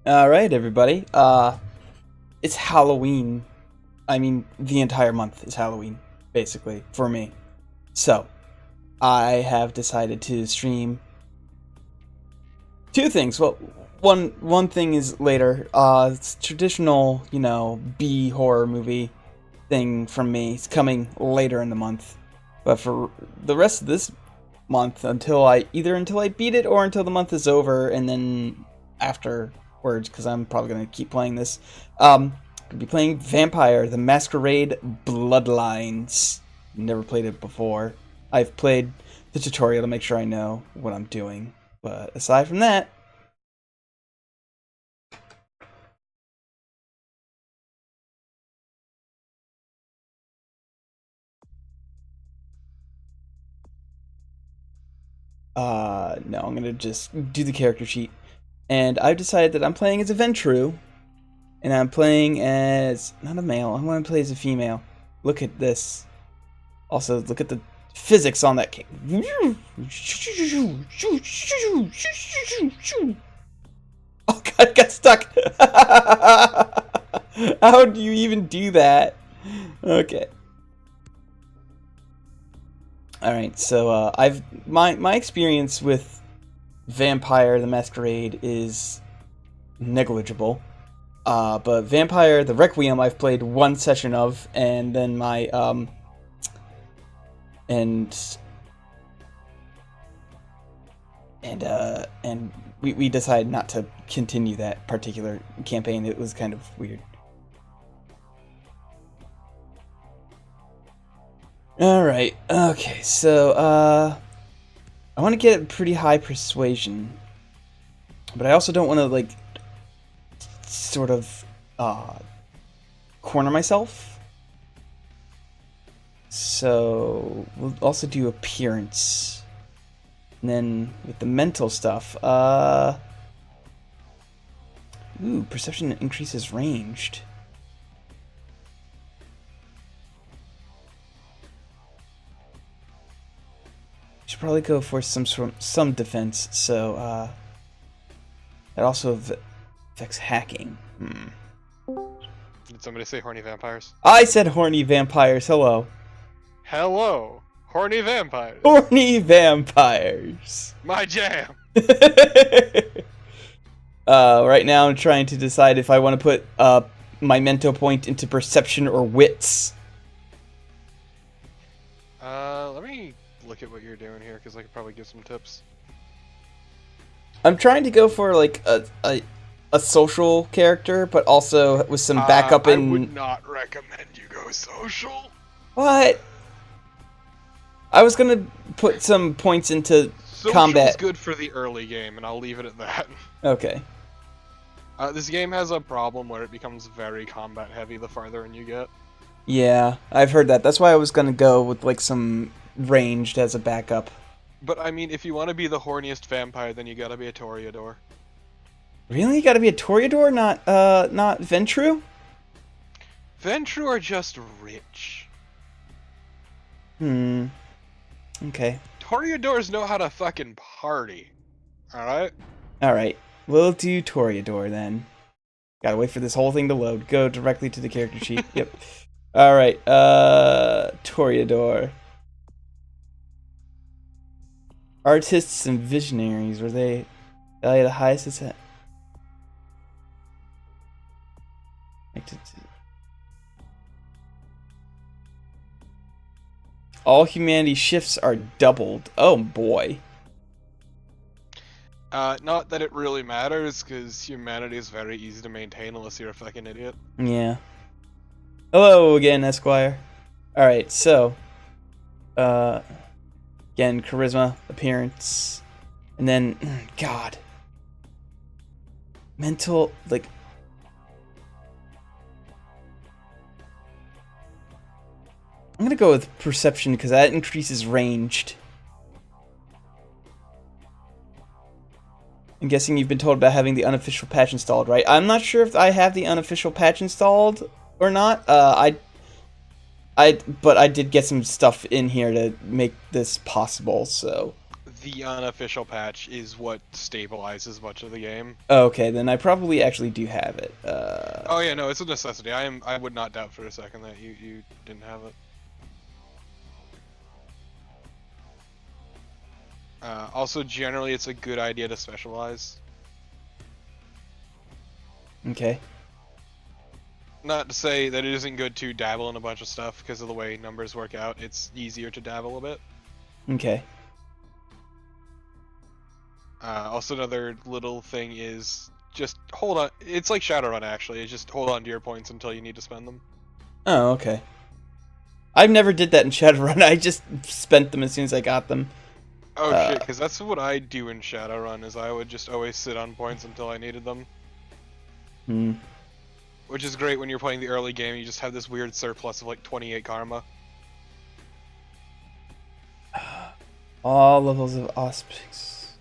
Alright, everybody. It's Halloween. I mean, the entire month is Halloween, basically, for me. So, I have decided to stream two things. Well, one thing is later. It's traditional, B horror movie thing from me. It's coming later in the month. But for the rest of this month, until I beat it or until the month is over, and then afterwards, because I'm probably going to keep playing this, going to be playing Vampire: The Masquerade Bloodlines. Never played it before. I've played the tutorial to make sure I know what I'm doing, but aside from that, no, I'm gonna just do the character sheet. And I've decided that I'm playing as a Ventru, and I'm playing as not a male. I want to play as a female. Look at this. Also, look at the physics on that. Oh god, I got stuck. How do you even do that? Okay. All right, so my experience with Vampire: The Masquerade is negligible. But Vampire: The Requiem I've played one session of, and then my and we decided not to continue that particular campaign. It was kind of weird. Alright, okay, so, I want to get pretty high persuasion, but I also don't want to, like, sort of, corner myself. So, we'll also do appearance. And then, with the mental stuff, ooh, perception increases ranged. Should probably go for some defense, so that also affects hacking. Did somebody say horny vampires? I said horny vampires. Hello. Hello, horny vampires. Horny vampires. My jam. Right now I'm trying to decide if I want to put my mento point into perception or wits. Let me look at what you're doing here, because I could probably give some tips. I'm trying to go for like a social character, but also with some backup in. I would not recommend you go social. What? I was gonna put some points into combat. Social's good for the early game, and I'll leave it at that. Okay. This game has a problem where it becomes very combat heavy the farther in you get. Yeah, I've heard that. That's why I was gonna go with like some ranged as a backup. But I mean, if you want to be the horniest vampire, then you gotta be a Toreador. Really? You gotta be a Toreador, not Ventru? Ventru are just rich. Okay. Toreadors know how to fucking party. Alright? Alright. We'll do Toreador then. Gotta wait for this whole thing to load. Go directly to the character sheet. Yep. Alright, Toreador. Artists and visionaries, were they the highest it's at? All humanity shifts are doubled. Oh boy. Not that it really matters, because humanity is very easy to maintain unless you're a fucking idiot. Yeah. Hello again, Esquire. Alright, so again, charisma, appearance, and then God. Mental, like, I'm gonna go with perception because that increases ranged. I'm guessing you've been told about having the unofficial patch installed, right? I'm not sure if I have the unofficial patch installed or not. But I did get some stuff in here to make this possible, so. the unofficial patch is what stabilizes much of the game. Okay, then I probably actually do have it. Oh yeah, no, it's a necessity. I would not doubt for a second that you didn't have it. Also, generally, it's a good idea to specialize. Okay. Not to say that it isn't good to dabble in a bunch of stuff because of the way numbers work out. It's easier to dabble a bit. Okay. Also, another little thing is just hold on. It's like Shadowrun, actually. It's just hold on to your points until you need to spend them. Oh, okay. I've never did that in Shadowrun. I just spent them as soon as I got them. Oh shit, because that's what I do in Shadowrun, is I would just always sit on points until I needed them. Hmm. Which is great when you're playing the early game, you just have this weird surplus of like 28 karma. All levels of auspice.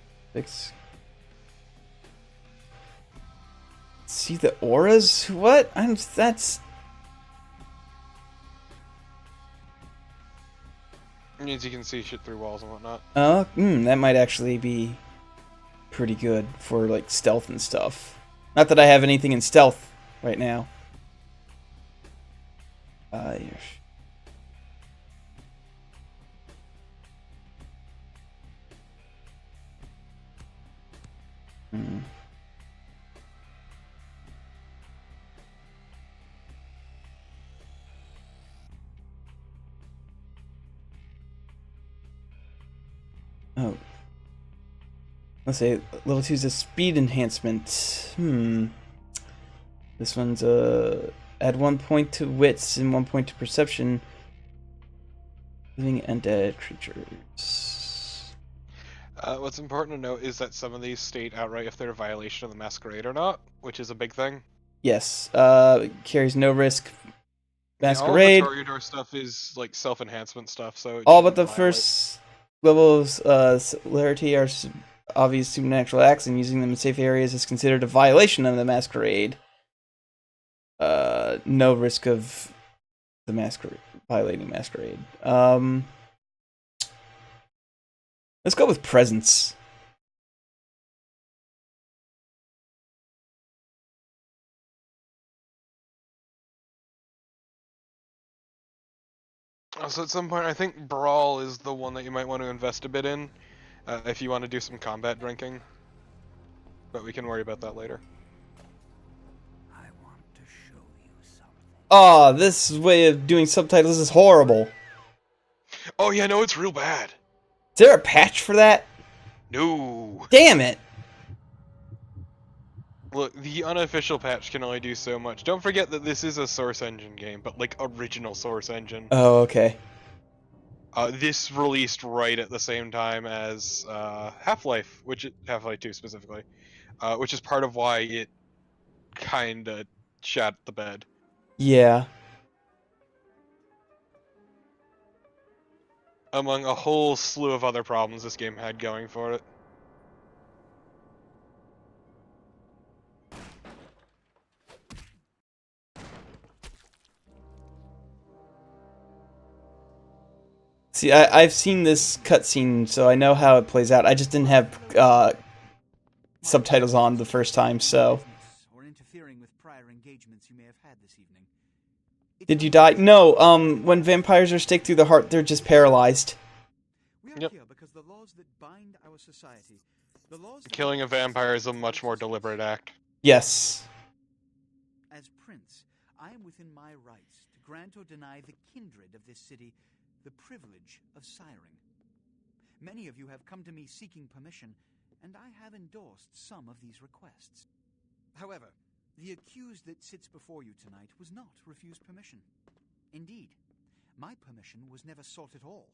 See the auras? What? That's... It means you can see shit through walls and whatnot. Oh, that might actually be pretty good for like stealth and stuff. Not that I have anything in stealth right now. Yes. Oh. Let's say level 2 is a speed enhancement. This one's add 1 point to wits and 1 point to perception. Living and dead creatures. What's important to note is that some of these state outright if they're a violation of the Masquerade or not, which is a big thing. Yes. Carries no risk. Masquerade. Masquerade. All the Toreador stuff is like self-enhancement stuff, so it All but the shouldn't violate. first levels celerity are obvious supernatural acts, and using them in safe areas is considered a violation of the Masquerade. No risk of the Masquerade violating Masquerade. Let's go with presence. So at some point, I think Brawl is the one that you might want to invest a bit in, if you want to do some combat drinking. But we can worry about that later. I want to show you something. Oh, this way of doing subtitles is horrible. Oh yeah, no, it's real bad. Is there a patch for that? No. Damn it. Look, the unofficial patch can only do so much. Don't forget that this is a Source Engine game, but like original Source Engine. Oh, okay. This released right at the same time as Half-Life, Half-Life 2 specifically, which is part of why it kinda shat the bed. Yeah. Among a whole slew of other problems this game had going for it. See, I've seen this cutscene, so I know how it plays out. I just didn't have subtitles on the first time, so... Or interfering with prior engagements you may have had this evening. Did you die? No, when vampires are staked through the heart, they're just paralyzed. We are here because the laws that bind our society, the laws that Killing a vampire is a much more deliberate act. Yes. As prince, I am within my rights to grant or deny the kindred of this city the privilege of siring. Many of you have come to me seeking permission, and I have endorsed some of these requests. However, the accused that sits before you tonight was not refused permission. Indeed, my permission was never sought at all.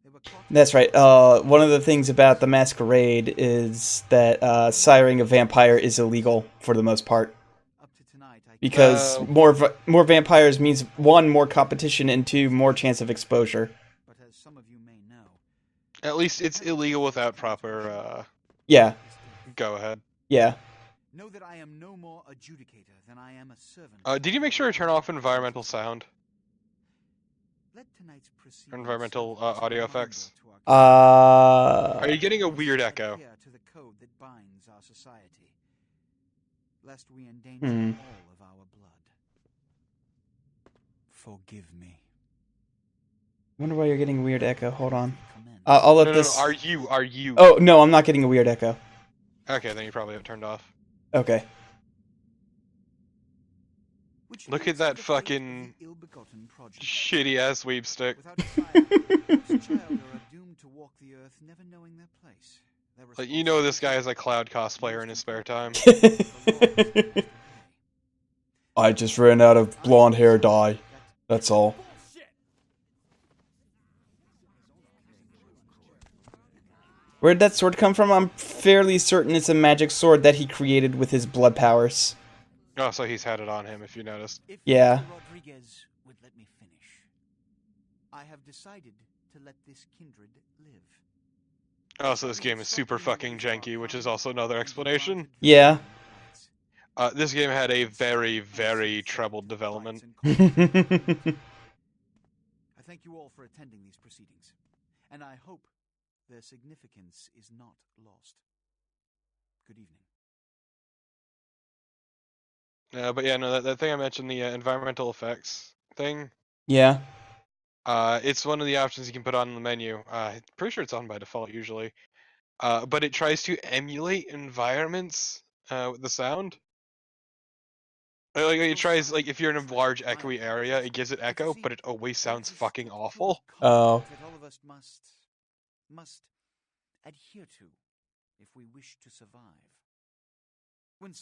They were caught. That's right. One of the things about the Masquerade is that siring a vampire is illegal for the most part. Up to tonight, Because more vampires means, one, more competition, and two, more chance of exposure. But as some of you may know, At least it's illegal without proper, Yeah. go ahead. Yeah. know that I am no more adjudicator than I am a servant. Did you make sure to turn off environmental sound? Let tonight's proceedings Environmental serve as a audio reminder effects. to our Are you getting a weird echo? adhere to the code that binds our society, lest we endanger Hmm. all of our blood. Forgive me. I wonder why you're getting a weird echo. Hold on. I'll let No, this. Are you? Oh no, I'm not getting a weird echo. Okay, then you probably have it turned off. Okay. Which Look leads at to that the fate of fucking the ill-begotten progeny. shitty ass sweepstick. Without desire, this child are doomed to walk the earth, never knowing their place. Their Like, you know this guy is a Cloud cosplayer in his spare time. I just ran out of blonde hair dye. That's all. Where'd that sword come from? I'm fairly certain it's a magic sword that he created with his blood powers. Oh, so he's had it on him, if you noticed. If Yeah. Mr. Rodriguez would let me finish, I have decided to let this kindred live. Oh, so this game is super fucking janky, which is also another explanation. Yeah. This game had a very, very troubled development. I thank you all for attending these proceedings, and I hope their significance is not lost. Good evening. But yeah, no, that thing I mentioned, the environmental effects thing, Yeah. it's one of the options you can put on in the menu. Pretty sure it's on by default usually. But it tries to emulate environments with the sound. Like it tries, like, if you're in a large echoey area, it gives it echo, but it always sounds fucking awful. Oh. That all of us must adhere to if we wish to survive. When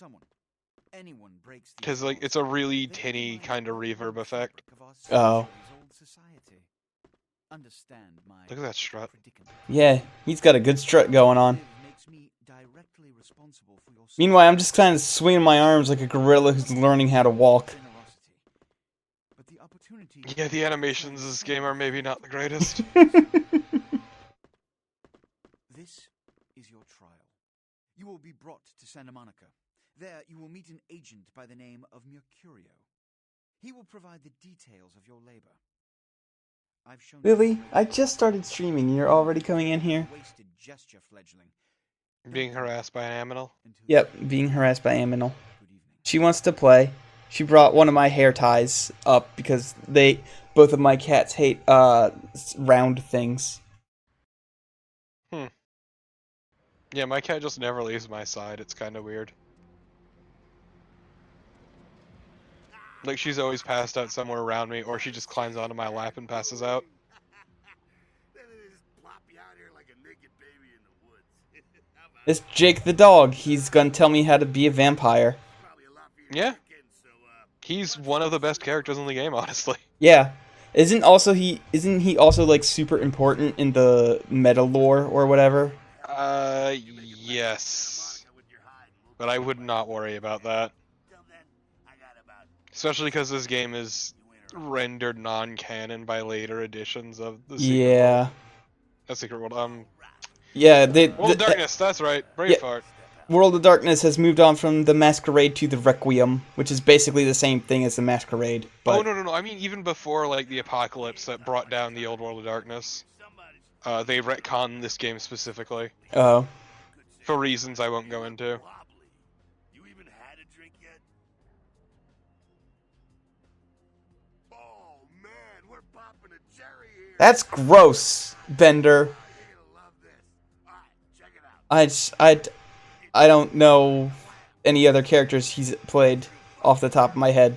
anyone breaks the Because, like, it's a really tinny kind of reverb effect. Oh. Understand my Look at that strut. predicament. Yeah, he's got a good strut going on. Makes me directly responsible for your Meanwhile, I'm just kind of swinging my arms like a gorilla who's learning how to walk. generosity. But the opportunity Yeah, the animations in this game are maybe not the greatest. This is your trial. You will be brought to Santa Monica. There you will meet an agent by the name of Mercurio. He will provide the details of your labor. I've shown Lily, I just started streaming and you're already coming in here? wasted gesture fledgling. Being harassed by an aminal. Yep, being harassed by Aminal. Good evening. She wants to play. She brought one of my hair ties up because both of my cats hate round things. Yeah, my cat just never leaves my side. It's kind of weird. Like, she's always passed out somewhere around me, or she just climbs onto my lap and passes out. It's Jake the dog. He's gonna tell me how to be a vampire. Yeah. He's one of the best characters in the game, honestly. Yeah. Isn't he also like super important in the meta lore or whatever? Yes. But I would not worry about that. Especially because this game is rendered non-canon by later editions of the Secret World. Secret World, Yeah, World of Darkness, that's right. Braveheart. World of Darkness has moved on from the Masquerade to the Requiem, which is basically the same thing as the Masquerade. But... Oh, no. I mean, even before, like, the apocalypse that brought down the old World of Darkness, they retconned this game specifically. Oh. For reasons I won't go into. You even had a drink yet? Oh man, we're popping a cherry here. That's gross, Bender. You're gonna love this. Alright, check it out. I don't know any other characters he's played off the top of my head.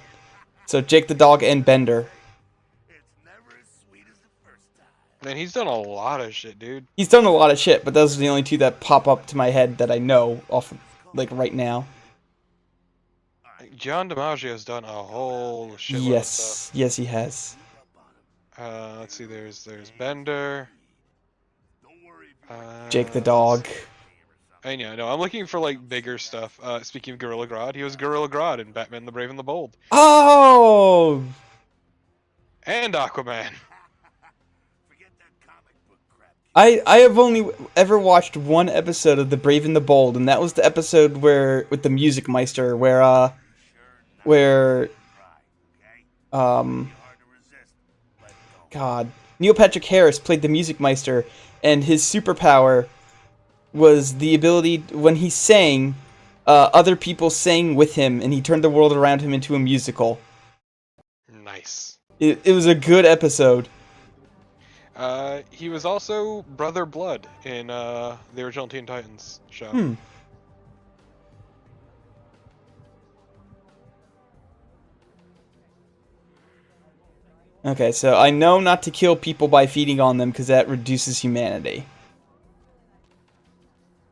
So Jake the dog and Bender. It's never as sweet as the first time. Man, he's done a lot of shit, dude. He's done a lot of shit, but those are the only two that pop up to my head that I know off, like, right now. John DiMaggio's done a whole shitload of Yes, stuff. yes he has. Let's see, there's Bender. Jake the dog. Yeah, no, I'm looking for, like, bigger stuff. Speaking of Gorilla Grodd, he was Gorilla Grodd in Batman the Brave and the Bold. Oh! And Aquaman. Forget that comic book crap. I have only ever watched one episode of The Brave and the Bold, and that was the episode with the Music Meister, where Hard to resist. Let go. God, Neil Patrick Harris played the Music Meister, and his superpower was the ability when he sang, other people sang with him, and he turned the world around him into a musical. Nice. It was a good episode. He was also Brother Blood in the original Teen Titans show. Hmm. Okay, so I know not to kill people by feeding on them because that reduces humanity.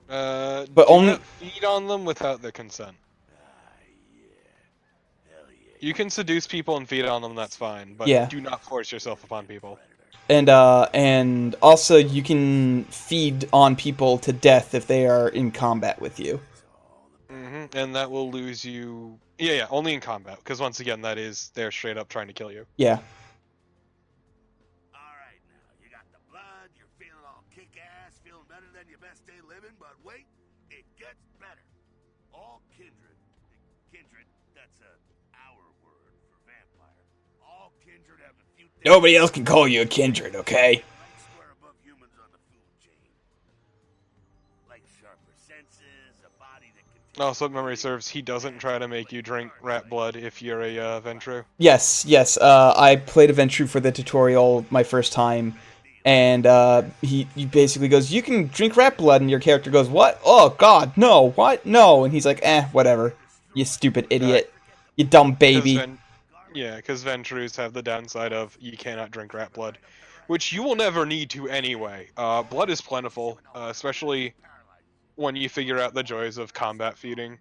But Do only not feed on them without their consent. You can seduce people and feed on them, that's fine, but Yeah. do not force yourself upon people. And also you can feed on people to death if they are in combat with you. And that will lose you. Yeah, only in combat, because once again, they're straight up trying to kill you. Yeah. Alright, now, you got the blood, you're feeling all kick-ass, feeling better than your best day living, but wait, it gets better. All kindred, that's our word for vampire. All kindred have a few things. Nobody else can call you a kindred, okay? Right square above humans on the food chain. Like sharper senses, a body that can taste. Also, if memory serves, he doesn't try to make you drink rat blood if you're a Ventru. Yes. I played a Ventru for the tutorial my first time, and he basically goes, "You can drink rat blood," and your character goes, "What? Oh God, no! What? No!" And he's like, whatever. You stupid idiot. You dumb baby." Because Ventrus have the downside of you cannot drink rat blood, which you will never need to anyway. Blood is plentiful, especially when you figure out the joys of combat feeding.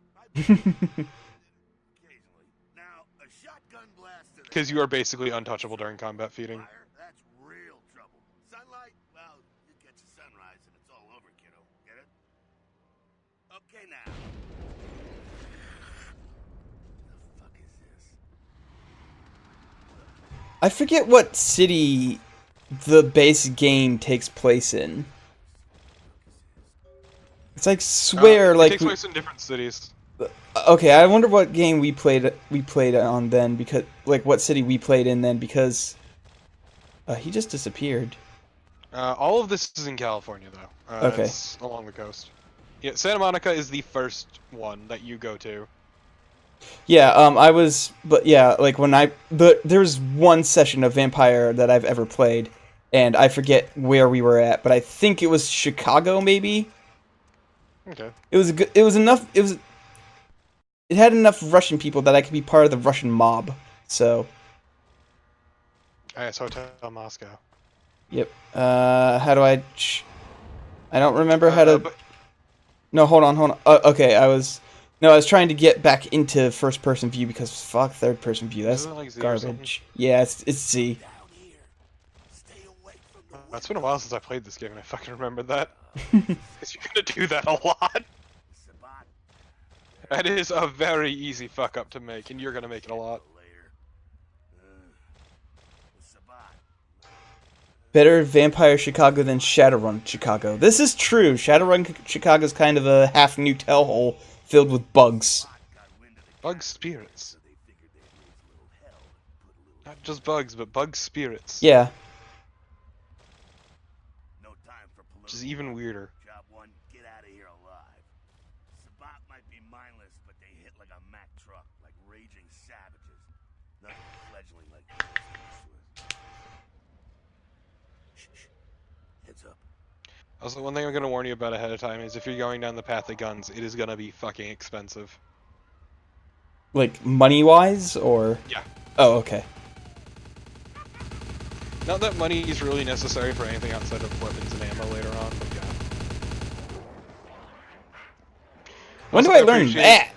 Because you are basically untouchable during combat feeding. That's real trouble. Sunlight, well, you catch a sunrise and it's all over, kiddo. Get it? Okay, now. The fuck is this? I forget what city the base game takes place in. It's like It takes place in different cities. Okay, I wonder what game we played on then, because like what city we played in then, because he just disappeared. All of this is in California though. Okay. It's along the coast. Yeah, Santa Monica is the first one that you go to. Yeah, like when there's one session of Vampire that I've ever played, and I forget where we were at, but I think it was Chicago, maybe. Okay. It had enough Russian people that I could be part of the Russian mob. So. It's Hotel Moscow. Yep. How do I don't remember how to. No, hold on. Okay, I was trying to get back into first-person view because fuck third-person view. That's like garbage. Yeah, it's Z. It's been a while since I played this game, and I fucking remembered that. Because you're gonna do that a lot. That is a very easy fuck up to make, and you're gonna make it a lot. Better Vampire Chicago than Shadowrun Chicago. This is true. Shadowrun Chicago is kind of a half nuke hellhole filled with bugs. Bug spirits. Not just bugs, but bug spirits. Yeah. Which is even weirder. Job one, get out of here alive. Sabat might be mindless, but they hit like a Mack truck, like raging savages. Nothing fledgling like this. Shh. Heads up. Also, one thing I'm gonna warn you about ahead of time is if you're going down the path of guns, it is gonna be fucking expensive. Like money-wise, or? Yeah. Oh, okay. Not that money is really necessary for anything outside of weapons and ammo later on, but yeah. When Also, do I learn that?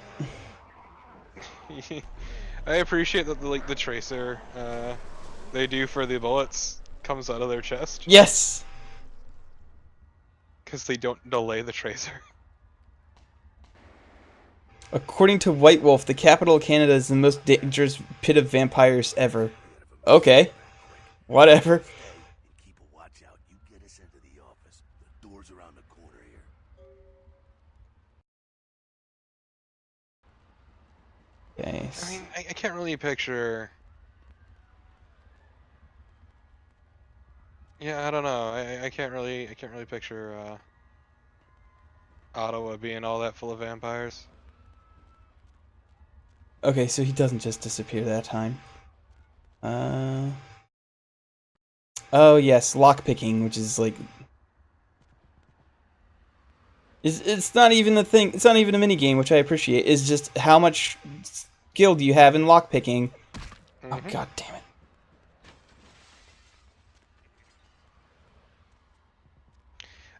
I appreciate that the tracer they do for the bullets comes out of their chest. Yes. Because they don't delay the tracer. According to White Wolf, the capital of Canada is the most dangerous pit of vampires ever. Okay. Whatever. Keep a watch out. You get us into the office. The door's around the corner here. Okay. I mean, I can't really picture Yeah, I don't know. I can't really picture Ottawa being all that full of vampires. Okay, so he doesn't just disappear that time. Oh yes, lockpicking, which is like, it's not even a thing. It's not even a mini game, which I appreciate. It's just how much skill do you have in lockpicking? Oh Mm-hmm. god damn it!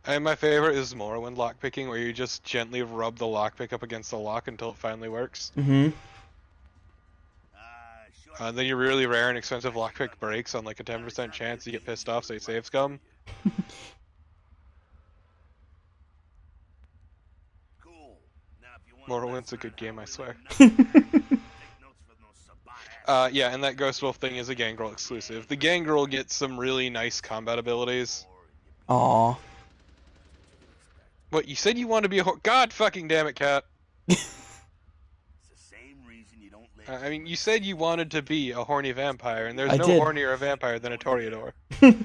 And my favorite is Morrowind lockpicking, where you just gently rub the lockpick up against the lock until it finally works. Mm-hmm. Then your really rare and expensive lockpick breaks on like a 10% chance. You get pissed off, say save scum. Cool. Now, if you want Morrowind's a good game, I swear. take notes from those Sabat Yeah, and that Ghost Wolf thing is a Gangrel exclusive. The Gangrel gets some really nice combat abilities. Aw. What, you said you wanted to be a God fucking damn it, Cat. It's the same reason you don't let I mean, you said you wanted to be a horny vampire, and there's I no did. hornier a vampire than a Toreador. go juggling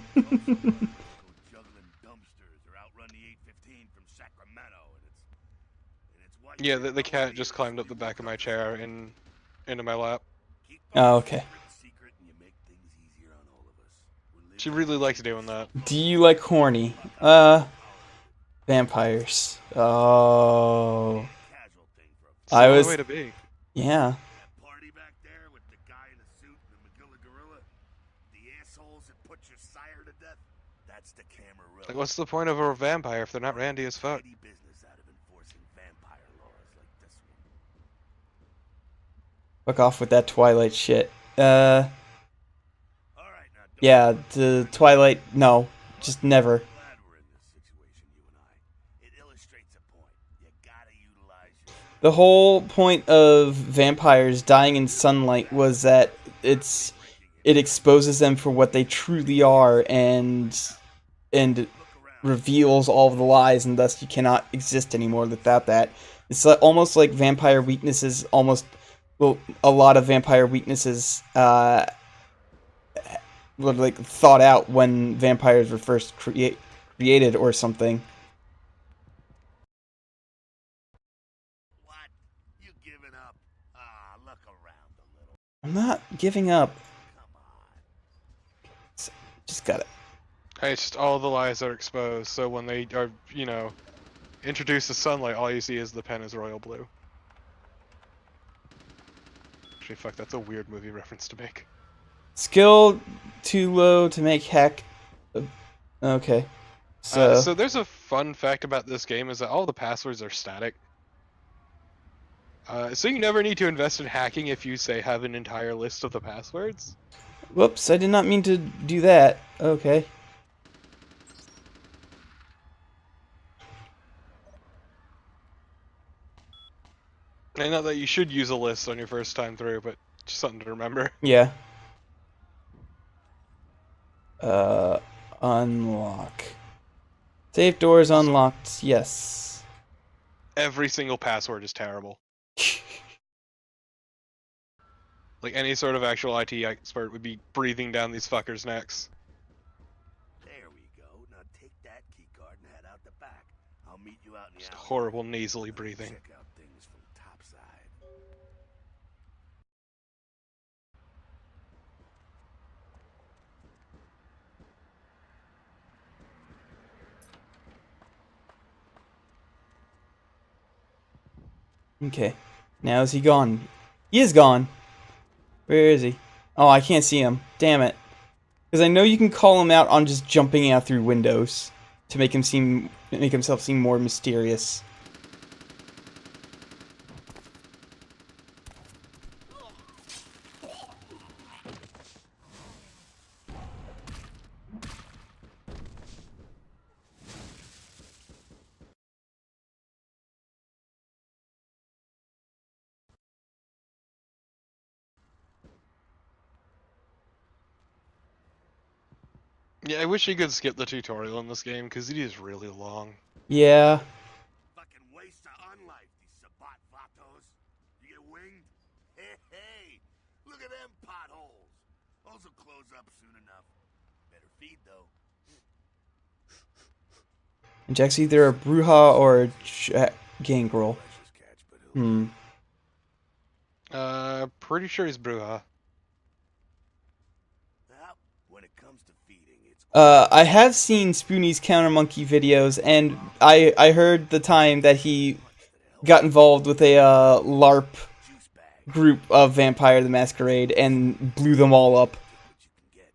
dumpsters or outrun the 815 from Sacramento, and it's what Yeah, the cat just climbed up the back of my chair and into my lap. Oh, okay. secret and you make things easier on all of us. We're She living really likes doing that. Do you like horny? Vampires. Oh. casual thing for a It's the I only was. way to be. Yeah. that party back there with the guy in a suit and the Magilla gorilla. The assholes that put your sire to death. That's the Camarilla. Like, what's the point of a vampire if they're not randy as fuck? Shady business out of enforcing vampire laws like this one. Fuck off with that Twilight shit. All right, now don't Yeah, the Twilight. No, just never. glad we're in this situation, you and I. It illustrates a point. You gotta utilize your The whole point of vampires dying in sunlight was that it exposes them for what they truly are and reveals all of the lies, and thus you cannot exist anymore without that. It's almost like vampire weaknesses. Well, a lot of vampire weaknesses were like thought out when vampires were first created or something. What? You giving up? Ah, look around a little. I'm not giving up. Come on. Just gotta. It's just all the lies are exposed, so when they are, introduced to sunlight, all you see is the pen is royal blue. Actually, fuck, that's a weird movie reference to make. Skill too low to make hack. Okay. So there's a fun fact about this game is that all the passwords are static. So you never need to invest in hacking if you, say, have an entire list of the passwords. Whoops, I did not mean to do that. Okay. And not that you should use a list on your first time through, but just something to remember. Yeah. Unlock. Safe doors unlocked. Yes. Every single password is terrible. Like, any sort of actual IT expert would be breathing down these fuckers' necks. There we go. Now take that key card and head out the back. I'll meet you out in the Just alley. horrible nasally breathing. Check out things from topside. Okay. Now is he gone? He is gone. Where is he? Oh, I can't see him. Damn it. Because I know you can call him out on just jumping out through windows to make himself seem more mysterious. Yeah, I wish you could skip the tutorial in this game, because it is really long. Yeah. Fucking waste of unlife, these Sabat vatos. You get winged? Hey, look at them potholes. Those will close up soon enough. Better feed, though. Jack's either a Bruja or a Gangrel. Precious catch, but who Pretty sure he's Bruja. Well, when it comes to feeding, it's I have seen Spoonie's Counter Monkey videos, and I heard the time that he got involved with a LARP juice bag. group of Vampire the Masquerade and blew them all up. Take what you can get.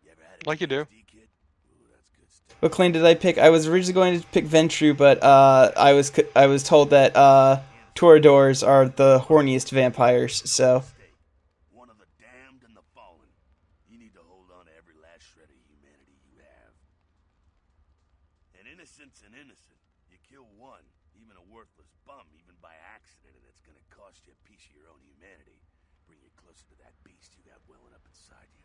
You ever had a Like you do. PhD kid? Ooh, that's good stuff. What clan did I pick? I was originally going to pick Ventru, but I was told that Toreadors are the horniest vampires, so One of the damned and the fallen. You need to hold on to every last shred of humanity you have. An innocent's an innocent. You kill one, even a worthless bum, even by accident, and it's gonna cost you a piece of your own humanity. Bring you closer to that beast you got welling up inside you.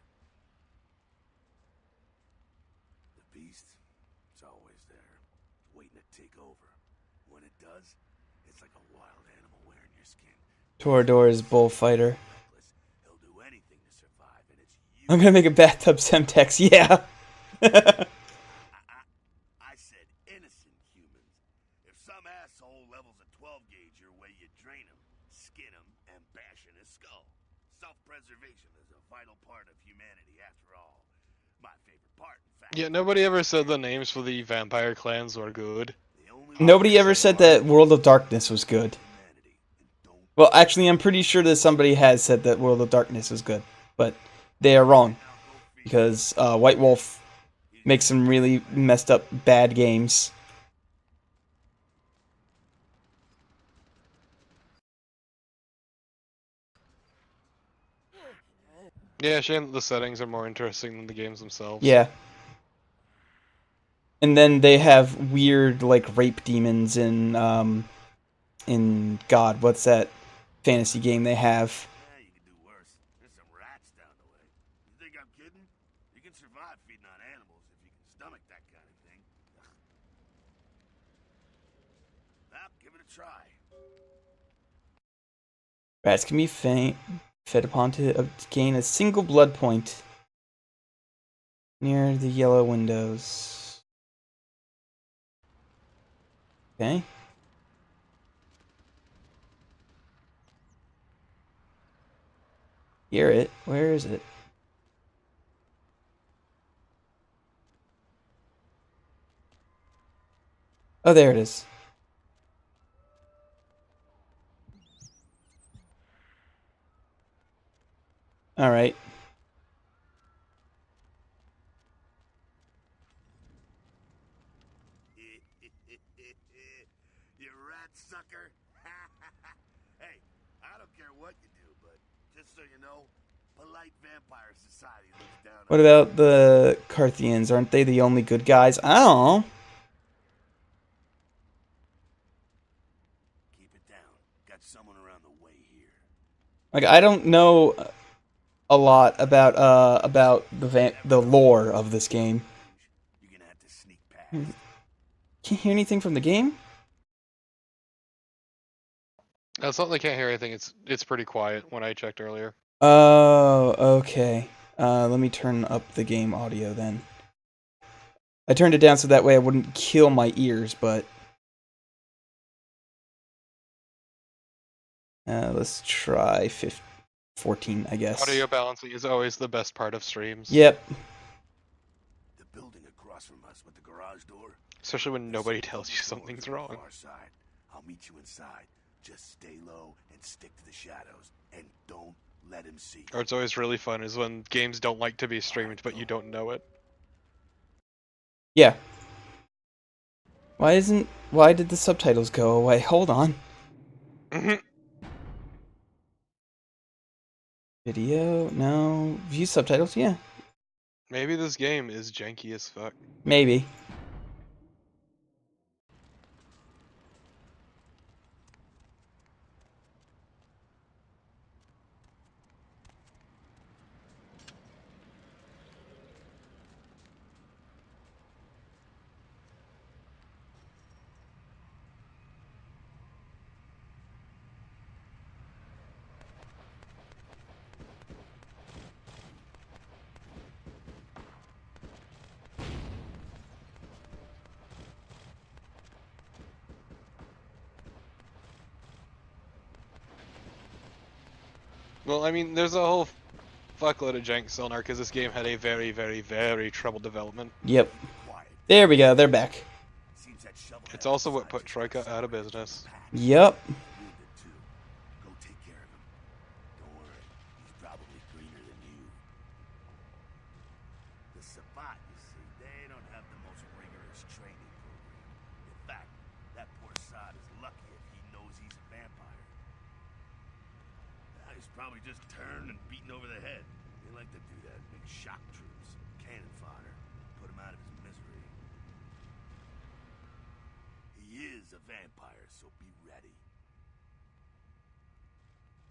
The beast, it's always there, waiting to take over. When it does, it's like a wild animal wearing your skin. Toreador is bullfighter. Reckless, he'll do anything to survive, and it's you. I'm gonna make a bathtub Semtex, yeah. I said innocent humans. If some asshole levels a 12 gauge your way, you drain him, skin him, and bash in his skull. Self-preservation is a vital part of humanity, after all. My favorite part, in fact. Yeah, nobody ever said the names for the vampire clans were good. The only Nobody ever said that World of Darkness was good. humanity, and don't Well, actually, I'm pretty sure that somebody has said that World of Darkness was good, but they are wrong, because White Wolf makes some really messed up bad games. Yeah, shame that the settings are more interesting than the games themselves. Yeah. And then they have weird, like, rape demons in God, what's that fantasy game they have? Yeah, you can do worse. There's some rats down the way. You think I'm kidding? You can survive feeding on animals if you can stomach that kind of thing. Well, give it a try. Rats can be fed upon to gain a single blood point near the yellow windows. Okay. Hear it. Where is it? Oh, there it is. All right. You rat sucker. Hey, I don't care what you do, but just so you know, polite vampire society looks down What on about the Carthians? Aren't they the only good guys? I don't know. Keep it down. Got someone around the way here. Like, I don't know a lot about the lore of this game. You're gonna have to sneak past. Can't hear anything from the game? It's not like I can't hear anything. It's pretty quiet when I checked earlier. Oh, okay. Let me turn up the game audio then. I turned it down so that way I wouldn't kill my ears, but... let's try 14, I guess. Audio balancing is always the best part of streams. Yep. The building across from us with the garage door. Especially when nobody tells you something's wrong. Far side. I'll meet you inside. Just stay low and stick to the shadows, and don't let him see. Or it's always really fun is when games don't like to be streamed, but you don't know it. Yeah. Why did the subtitles go away? Hold on. Video? No. View subtitles? Yeah. Maybe this game is janky as fuck. Maybe. Well, I mean, there's a whole fuckload of jank still in there because this game had a very, very, very troubled development. Yep. Be quiet. There we go. They're back. Seems that shovelhead It's also what outside put just got Troika out of separated from business. the pack. Yep. Wounded too. Go take care of him. Don't worry, he's probably greener than you. The Sabbat, you see, they don't have the most rigorous training program. In fact, that poor sod is lucky if he knows he's a vampire. He's probably just turned and beaten over the head. They like to do that, make shock troops, cannon fodder, put him out of his misery. He is a vampire, so be ready.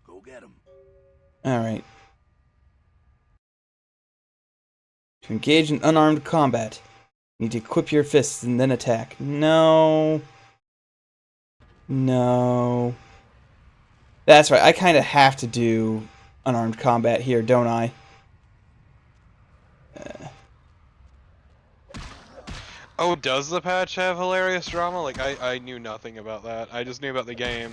Go get him. Alright. To engage in unarmed combat, you need to equip your fists and then attack. No. No. That's right, I kind of have to do unarmed combat here, don't I? Oh, does the patch have hilarious drama? Like, I knew nothing about that. I just knew about the game.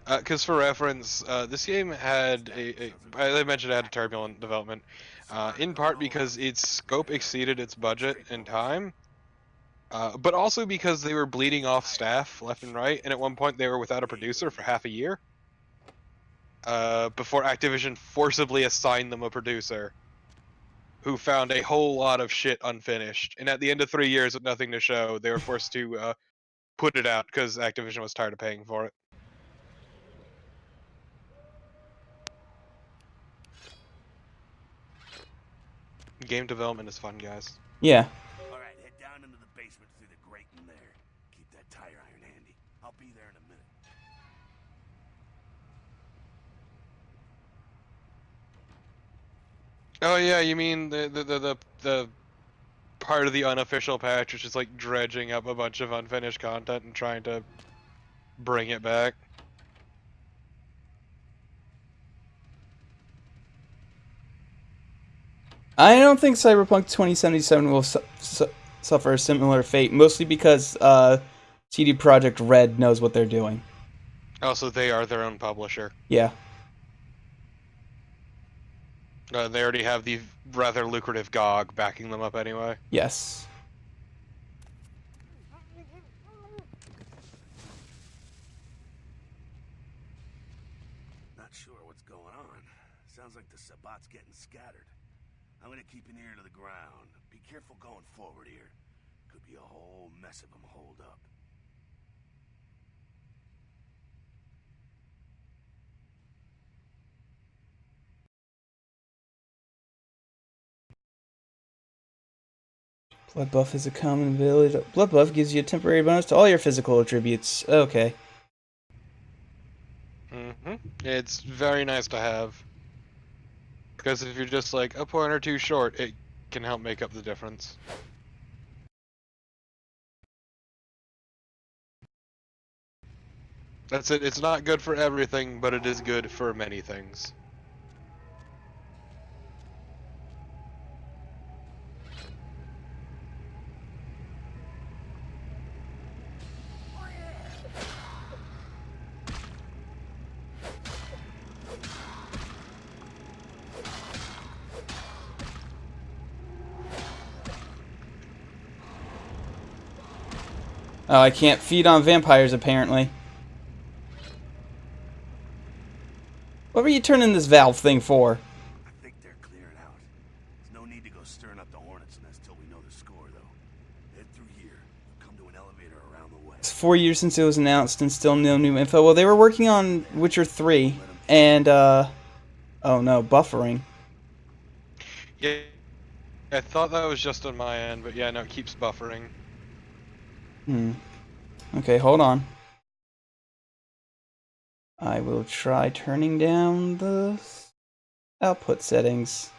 Because for reference, this game had I mentioned it had a turbulent development, in part because its scope exceeded its budget and time, but also because they were bleeding off staff left and right, and at one point they were without a producer for half a year, before Activision forcibly assigned them a producer, who found a whole lot of shit unfinished, and at the end of 3 years with nothing to show, they were forced to put it out because Activision was tired of paying for it. Game development is fun, guys. Yeah. All right, head down into the basement through the grate in there. Keep that tire iron handy. I'll be there in a minute. Oh yeah, you mean the part of the unofficial patch, which is like dredging up a bunch of unfinished content and trying to bring it back. I don't think Cyberpunk 2077 will suffer a similar fate, mostly because CD Projekt Red knows what they're doing. Also, they are their own publisher. Yeah. They already have the rather lucrative GOG backing them up anyway. Yes. Not sure what's going on. Sounds like the Sabbat's getting scattered. I'm gonna keep an ear to the ground. Be careful going forward here. Could be a whole mess of them holed up. Blood buff is a common ability. Blood buff gives you a temporary bonus to all your physical attributes. Okay. It's very nice to have. Because if you're just like a point or two short, it can help make up the difference. That's it. It's not good for everything, but it is good for many things. Oh, I can't feed on vampires, apparently. What were you turning this valve thing for? I think they're clearing out. There's no need to go stirring up the hornet's nest till we know the score, though. Head through here. We'll come to an elevator around the way. It's 4 years since it was announced and still no new info. Well, they were working on Witcher 3 and, oh no, buffering. Yeah, I thought that was just on my end, but yeah, no, it keeps buffering. Okay, hold on. I will try turning down the output settings.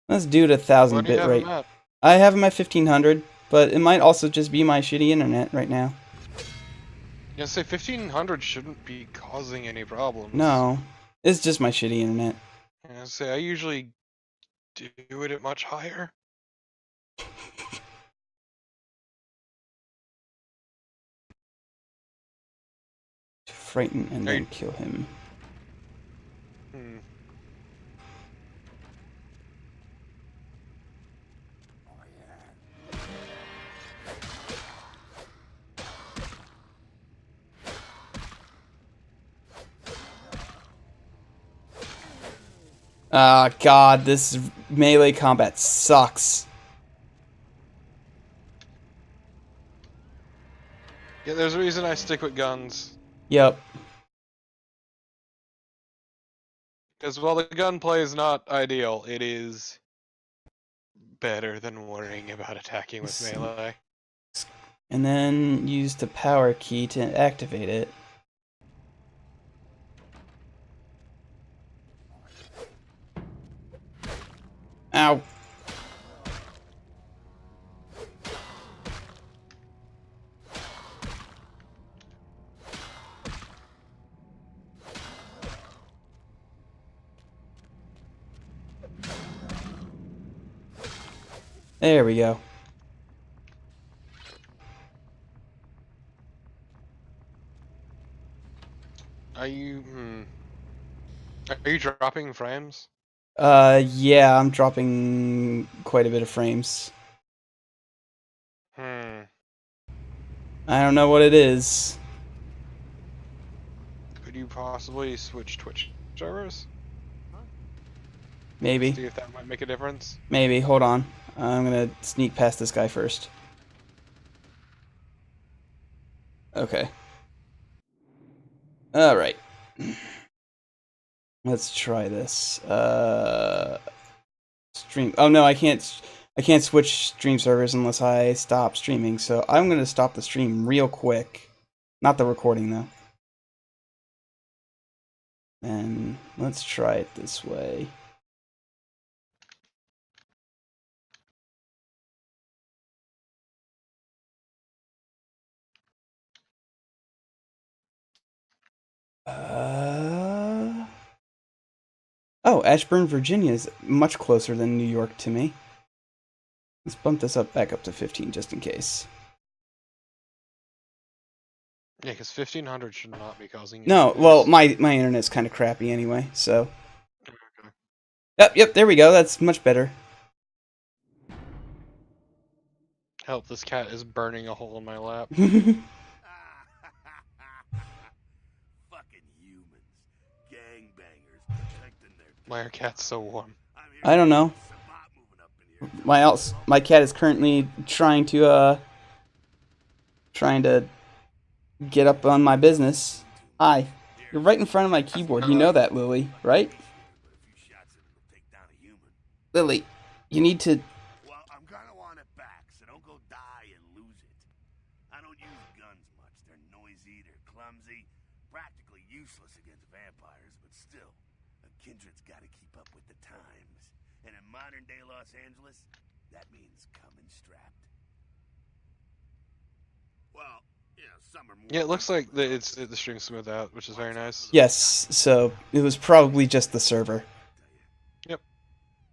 Let's do it 1,000 What do you bit have rate. them at? I have them at 1500, but it might also just be my shitty internet right now. Yeah, say 1500 shouldn't be causing any problems. No, it's just my shitty internet. Yeah, say I usually do it at much higher. frighten and Are then you- kill him. Hmm. Ah, God, this melee combat sucks. Yeah, there's a reason I stick with guns. Yep. Because while the gunplay is not ideal, it is better than worrying about attacking with melee. And then use the power key to activate it. Ow. There we go. Are you? Are you dropping frames? Yeah, I'm dropping quite a bit of frames. Hmm. I don't know what it is. Could you possibly switch Twitch servers? Maybe. See if that might make a difference. Maybe. Hold on. I'm gonna sneak past this guy first. Okay. Alright. Let's try this. Stream. Oh no, I can't switch stream servers unless I stop streaming, so I'm gonna stop the stream real quick. Not the recording though. And let's try it this way. Oh, Ashburn, Virginia is much closer than New York to me. Let's bump this back up to 15 just in case. Yeah, because 1500 should not be causing. No, issues. well, my internet's kind of crappy anyway, so. Okay. Yep, there we go. That's much better. Help! This cat is burning a hole in my lap. Fucking humans. Gangbangers protecting their... Why are cats so warm? I don't know. My cat is currently trying to get up on my business. Hi. You're right in front of my keyboard. You know that, Lily, right? Lily, you need to... Well, I'm gonna want it back, so don't go die and lose it. I don't use guns much. They're noisy, they're clumsy, practically useless against vampires, but still, a kindred's gotta keep up with the times. And in modern-day Los Angeles, that means coming strapped. Well, you know, some are more... Yeah, it looks like the stream smoothed out, which is very nice. Yes, so it was probably just the server. Yep.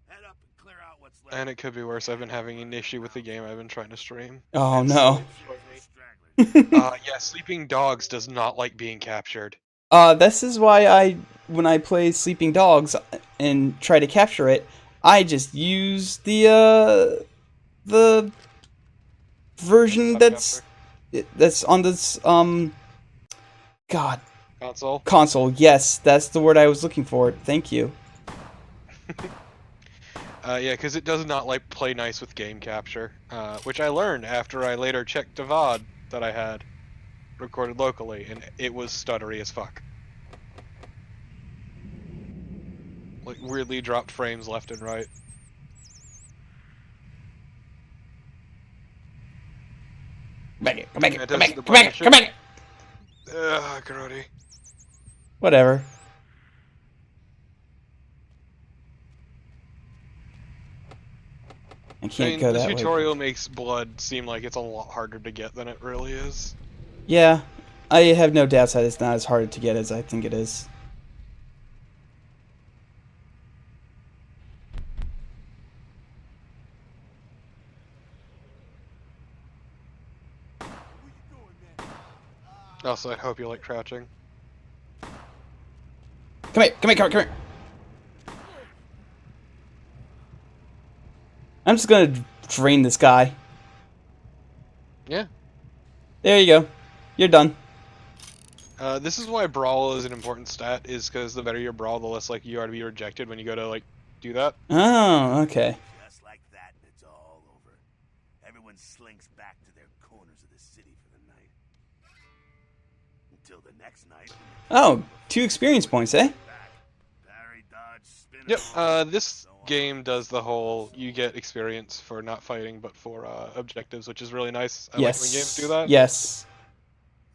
Head up and clear out what's left. And it could be worse. I've been having an issue with the game I've been trying to stream. Oh no. Yeah, sleeping dogs does not like being captured. This is why when I play Sleeping Dogs and try to capture it, I just use the version that's on this God, console. Yes, that's the word I was looking for. Thank you. Yeah, because it does not like play nice with game capture, which I learned after I later checked a VOD that I had recorded locally, and it was stuttery as fuck. Like weirdly dropped frames left and right. Come back here, come back here, It come does back, the come back, here, come back. Here. Ugh, grody. Whatever. I can't go the that way. tutorial makes blood seem like it's a lot harder to get than it really is. Yeah, I have no doubts that it's not as hard to get as I think it is. Also, I hope you like crouching. Come here, come here, come here, come here. I'm just gonna drain this guy. Yeah. There you go. You're done. This is why brawl is an important stat, is because the better your brawl, the less likely you are to be rejected when you go to, like, do that. Oh, okay. Just like that, and it's all over. Everyone slinks back to their corners of the city for the night. Until the next night. Oh, 2 experience points, eh? Parry, dodge, spin Yep, around, this so on. game does the whole, you get experience for not fighting, but for objectives, which is really nice. I like when games do that. Yes.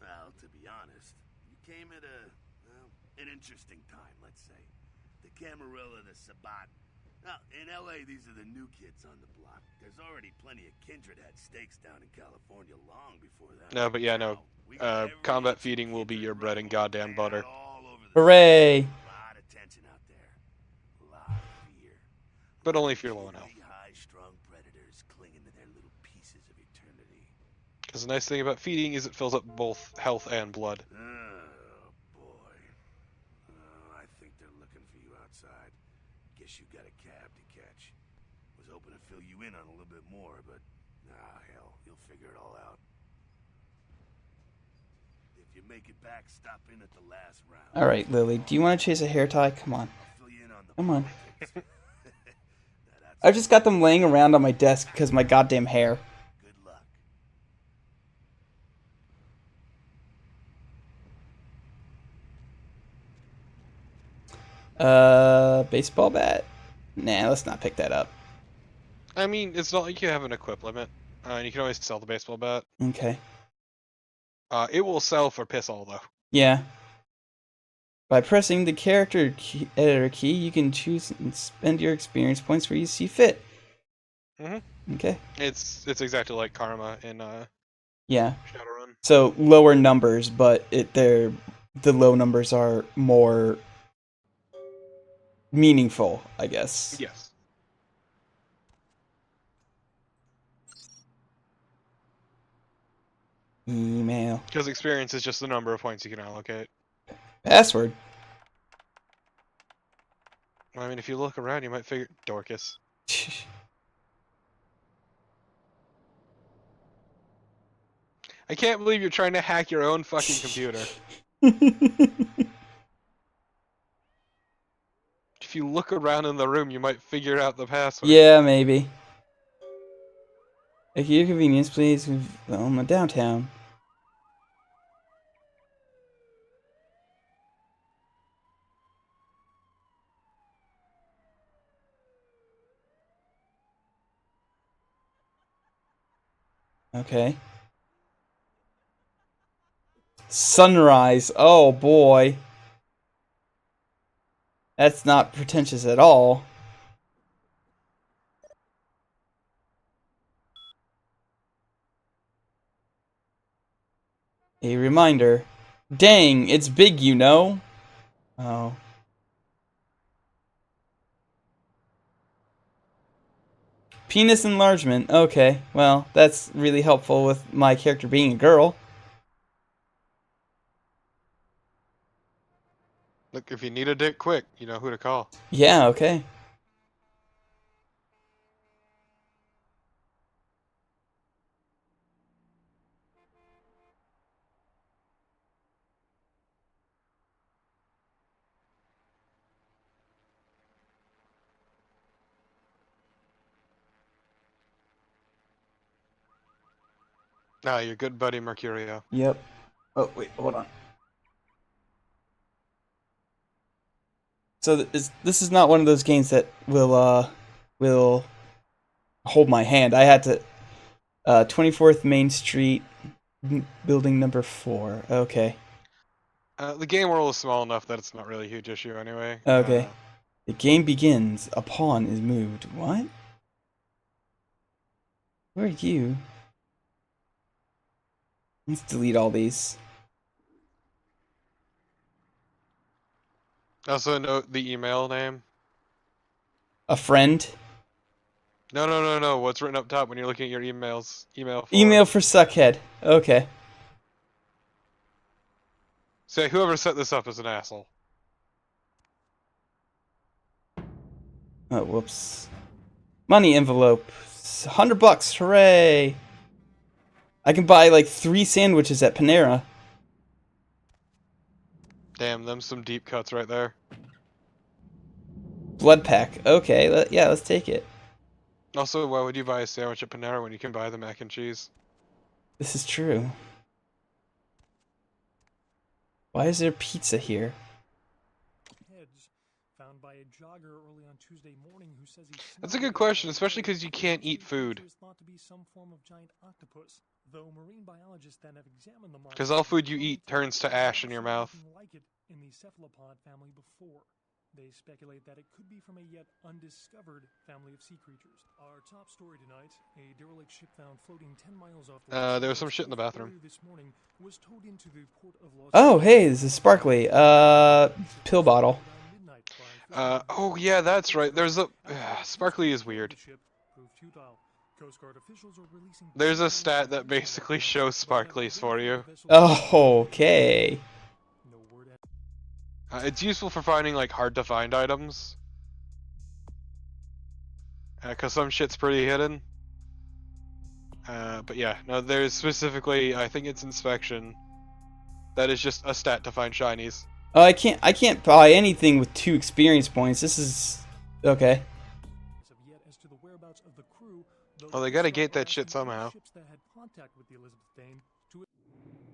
Well, to be honest, you came at an interesting time, let's say. The Camarilla, the Sabat. Now, in LA, these are the new kids on the block. There's already plenty of kindred had stakes down in California long before that. No, but yeah, no. Now, we got every Combat inch of feeding will be kindred your bread and running goddamn wild butter. all over the Hooray! city. A lot of tension out there. A lot of fear. But only if you're low on health. Really high-strung predators clinging to their little pieces of eternity. Because the nice thing about feeding is it fills up both health and blood. Oh, boy. I think they're looking for you outside. Guess you got a cab to catch. Was hoping to fill you in on a little bit more, but hell, you'll figure it all out. If you make it back, stop in at the last round. Alright, Lily, do you want to chase a hair tie? Come on. I'll fill you in on the Come on. politics. Now, that's I just got them laying around on my desk because of my goddamn hair. good luck. Baseball bat? Nah, let's not pick that up. I mean, it's not like you have an equip limit. And you can always sell the baseball bat. Okay. It will sell for piss all, though. Yeah. By pressing the character editor key, you can choose and spend your experience points where you see fit. Mm-hmm. Okay. It's exactly like Karma in Yeah. Shadowrun. So lower numbers, but the low numbers are more meaningful, I guess. Yes. Email. Because experience is just the number of points you can allocate. Password. I mean, if you look around, you might figure... Dorcas. I can't believe you're trying to hack your own fucking computer. If you look around in the room, you might figure out the password. Yeah, maybe. At your convenience, please. I'm downtown. Okay. Sunrise. Oh boy. That's not pretentious at all. A reminder. Dang, it's big, you know. Oh. Penis enlargement. Okay, well, that's really helpful with my character being a girl. Look, if you need a dick quick, you know who to call. Yeah, okay. Ah, your good buddy Mercurio. Yep. Oh, wait, hold on. So this is not one of those games that will hold my hand. I had to 24th Main Street, building number 4. Okay. The game world is small enough that it's not really a huge issue anyway. Okay. The game begins. A pawn is moved. What? Who are you? Let's delete all these. Also note the email name. A friend. No. What's written up top when you're looking at your emails? Email for Suckhead. Okay. Say, whoever set this up is an asshole. Oh, whoops. Money envelope. $100. Hooray! I can buy like 3 sandwiches at Panera. Damn, them some deep cuts right there. Blood pack. Okay, yeah, let's take it. Also, why would you buy a sandwich at Panera when you can buy the mac and cheese? This is true. Why is there pizza here? Found by a jogger early on Tuesday morning who says he That's a good question, especially because you can't eat food. thought to be some form of giant octopus, though marine biologists then have examined the monster. Because all food you eat turns to ash in your mouth. Like it in the cephalopod family before. They speculate that it could be from a yet undiscovered family of sea creatures. Our top story tonight, a derelict ship found floating 10 miles off the There was some shit in the bathroom. this morning was towed into the port of Los Oh, hey, this is sparkly. Pill bottle. Oh yeah, that's right. There's a... Sparkly is weird. There's a stat that basically shows Sparklies for you. Oh, okay. It's useful for finding, like, hard-to-find items. Because some shit's pretty hidden. But yeah, no, there's specifically, I think it's inspection. That is just a stat to find shinies. Oh, I can't buy anything with 2 experience points. This is... okay. Oh, they gotta gate that shit somehow.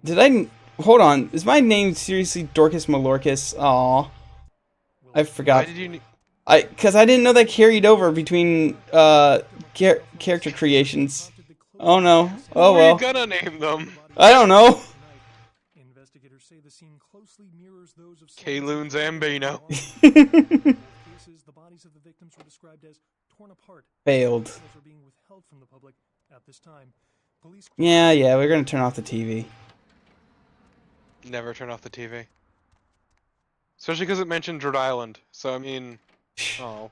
Did I... hold on. Is my name seriously Dorcas Malorcas? Aw. I forgot. Why did you... Because I didn't know that carried over between, character creations. Oh no. Oh Who are well. you gonna name them? I don't know. Investigators say the scene closely mirrors those of Kaloon Zambino. The bodies of the victims were described as torn apart. Failed. Are being withheld from the public at this time. Police... Yeah, we're gonna turn off the TV. Never turn off the TV. Especially because it mentioned Rhode Island. So, I mean... Oh.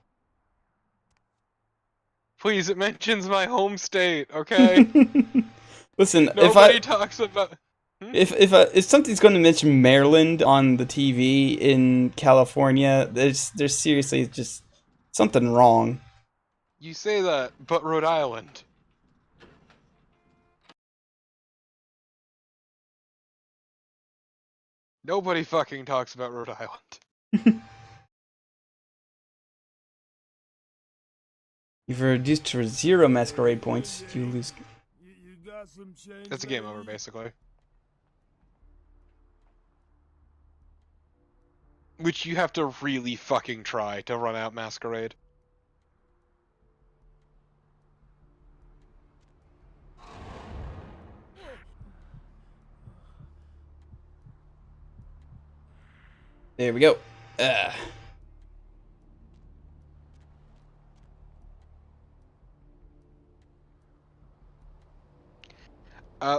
Please, it mentions my home state, okay? Listen, Nobody talks about... if something's going to mention Maryland on the TV in California, there's seriously just something wrong. You say that, but Rhode Island. Nobody fucking talks about Rhode Island. You've reduced to 0 Masquerade points. You lose. That's a game over, basically. Which you have to really fucking try to run out Masquerade. There we go.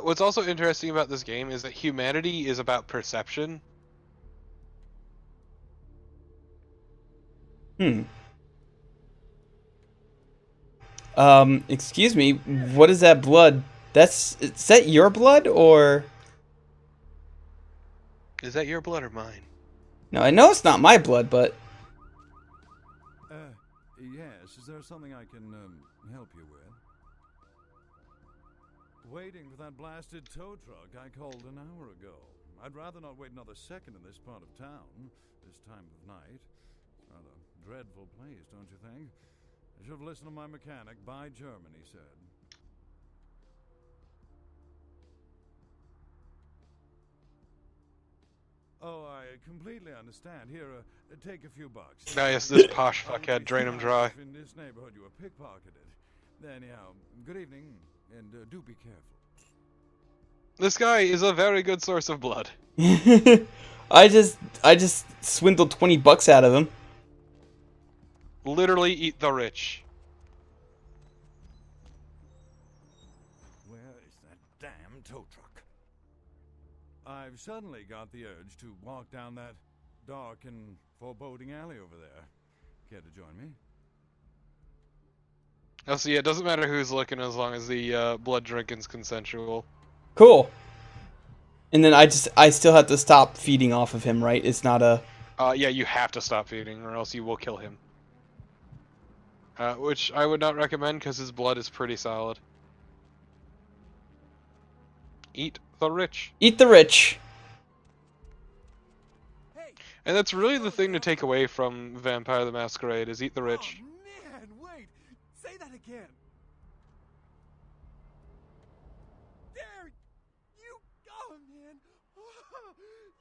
What's also interesting about this game is that humanity is about perception. Excuse me, what is that blood? Is that your blood, or? Is that your blood or mine? No, I know it's not my blood, but... Yes, is there something I can, help you with? Waiting for that blasted tow truck I called an hour ago. I'd rather not wait another second in this part of town, this time of night. Rather dreadful place, don't you think? I should have listened to my mechanic. By German, he said. Oh, I completely understand. Here, take a few bucks. Ah, yes, this posh fuckhead, drain him dry. In this neighborhood, you were pickpocketed. Anyhow, good evening, and do be careful. This guy is a very good source of blood. I just swindled $20 out of him. Literally eat the rich. Where is that damn tow truck? I've suddenly got the urge to walk down that dark and foreboding alley over there. Care to join me? Oh, so yeah, it doesn't matter who's looking as long as the blood drinking's consensual. Cool. And then I still have to stop feeding off of him, right? It's not a... Yeah, you have to stop feeding or else you will kill him. which I would not recommend because his blood is pretty solid. Eat the rich. Eat the rich. And that's really the thing to take away from Vampire the Masquerade is eat the rich. Oh, man, wait. Say that again. There. You. Oh, man.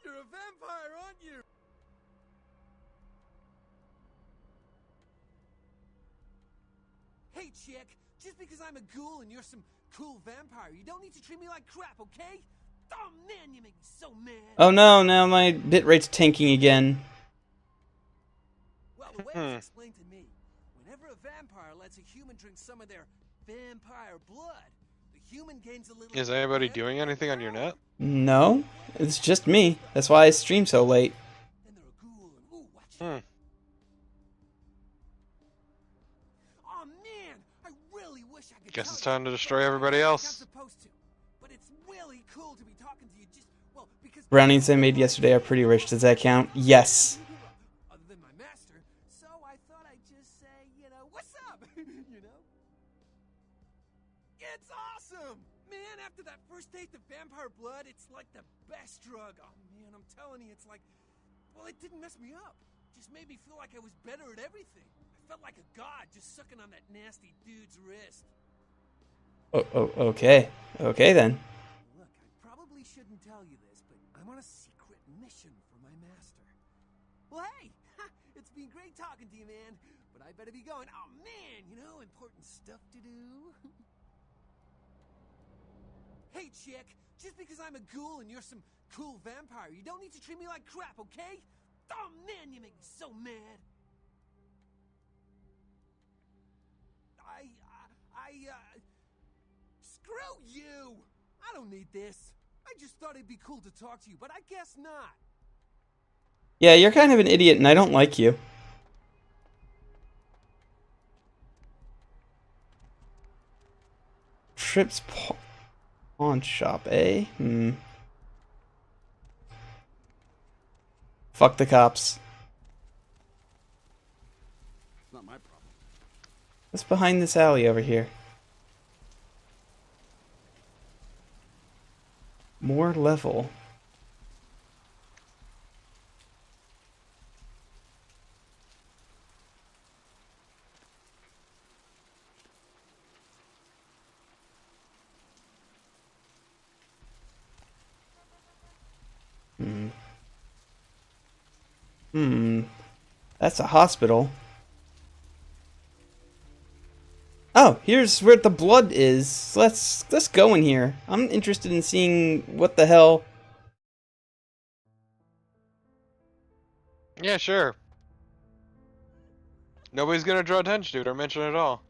You're a vampire, aren't you? Hey, chick. Just because I'm a ghoul and you're some cool vampire, you don't need to treat me like crap, okay? Oh, man, you make me so mad. Oh no, now my bitrate's tanking again. Well, the way it's explained to me, whenever a vampire lets a human drink some of their vampire blood, the human gains a little... Is anybody doing anything on your net? No, it's just me. That's why I stream so late. Then they're a ghoul and... Ooh, watch it. Oh, man, I really wish I could Guess tell it's you, time to but destroy I everybody don't think else. I'm supposed to. But it's really cool to be talking to you just... Well, because... Brownies I made yesterday are pretty rich. Does that count? Yes. Other than my master, so I thought I'd just say, you know, what's up? You know? It's awesome! Man, after that first taste of vampire blood, it's like the best drug. Oh man, I'm telling you, it's like... Well, it didn't mess me up. Just made me feel like I was better at everything. I felt like a god just sucking on that nasty dude's wrist. Okay. Okay then. Look, I probably shouldn't tell you this, but I'm on a secret mission for my master. Well, hey, it's been great talking to you, man. But I better be going. Oh, man, you know, important stuff to do. Hey, chick, just because I'm a ghoul and you're some cool vampire, you don't need to treat me like crap, okay? Oh, man, you make me so mad. Screw you! I don't need this. I just thought it'd be cool to talk to you, but I guess not. Yeah, you're kind of an idiot and I don't like you. Trips pawn shop, eh? Fuck the cops. Not my problem. What's behind this alley over here? More level. That's a hospital. Oh, here's where the blood is. Let's go in here. I'm interested in seeing what the hell. Yeah, sure. Nobody's gonna draw attention to it or mention it at all.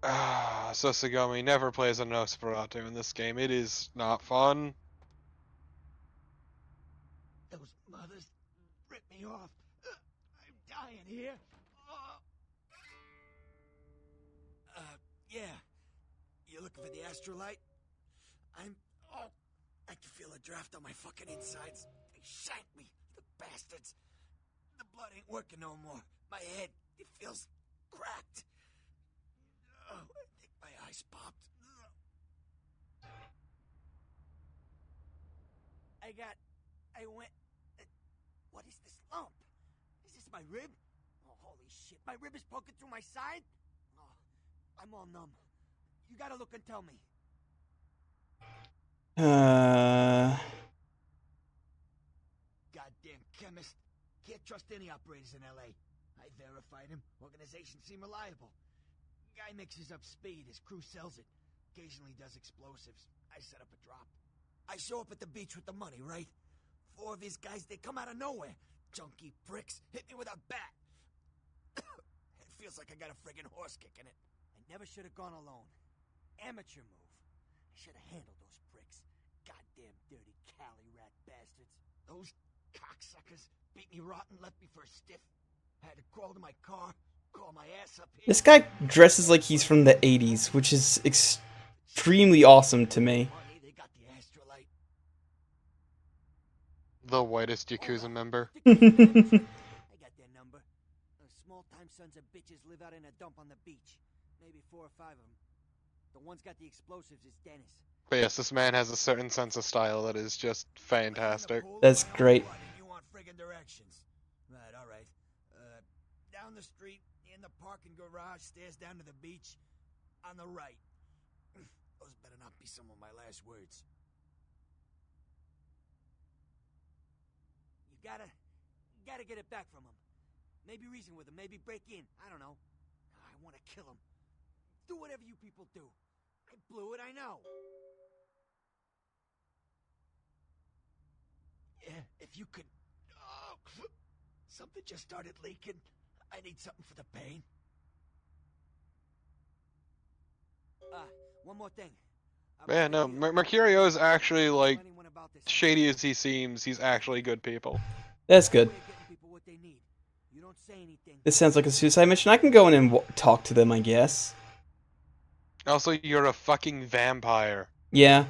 Sosagami never plays a Nosferatu in this game. It is not fun. Those mothers ripped me off. I'm dying here. Yeah. You looking for the astrolite? I can feel a draft on my fucking insides. They shanked me, the bastards. The blood ain't working no more. My head, it feels cracked. Oh, I think my eyes popped. What is this lump? Is this my rib? Oh, holy shit, my rib is poking through my side? Oh, I'm all numb. You gotta look and tell me. Goddamn chemist. Can't trust any operators in LA. I verified him. Organizations seem reliable. Guy mixes up speed. His crew sells it. Occasionally does explosives. I set up a drop. I show up at the beach with the money, right? 4 of his guys, they come out of nowhere. Junky pricks hit me with a bat. It feels like I got a friggin' horse kick in it. I never should have gone alone. Amateur move. I should have handled those pricks. Goddamn dirty Cali rat bastards. Those cocksuckers beat me rotten, left me for a stiff. I had to crawl to my car, crawl my ass up here. This guy dresses like he's from the 80s, which is extremely awesome to me. They got the astrolite. The whitest Yakuza member. I got their number. Those small-time sons of bitches live out in a dump on the beach. Maybe 4 or 5 of them. The one's got the explosives is Dennis. But yes, this man has a certain sense of style that is just fantastic. That's great. You want friggin' directions. Right, all right. Down the street, in the parking garage, stairs down to the beach, on the right. Those better not be some of my last words. You gotta get it back from him. Maybe reason with him, maybe break in. I don't know. I want to kill him. Do whatever you people do. I blew it, I know. Yeah, if you could... Oh, something just started leaking. I need something for the pain. One more thing. Yeah, no, Mercurio is actually, like, shady as he seems, he's actually good people. That's good. This sounds like a suicide mission. I can go in and talk to them, I guess. Also, you're a fucking vampire. Yeah.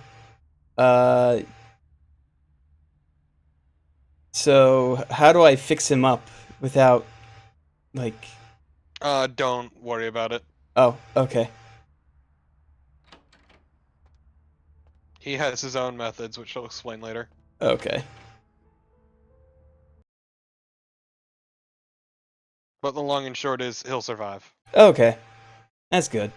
So, how do I fix him up without, like... Don't worry about it. Oh, okay. He has his own methods, which I'll explain later. Okay. But the long and short is, he'll survive. Okay. That's good.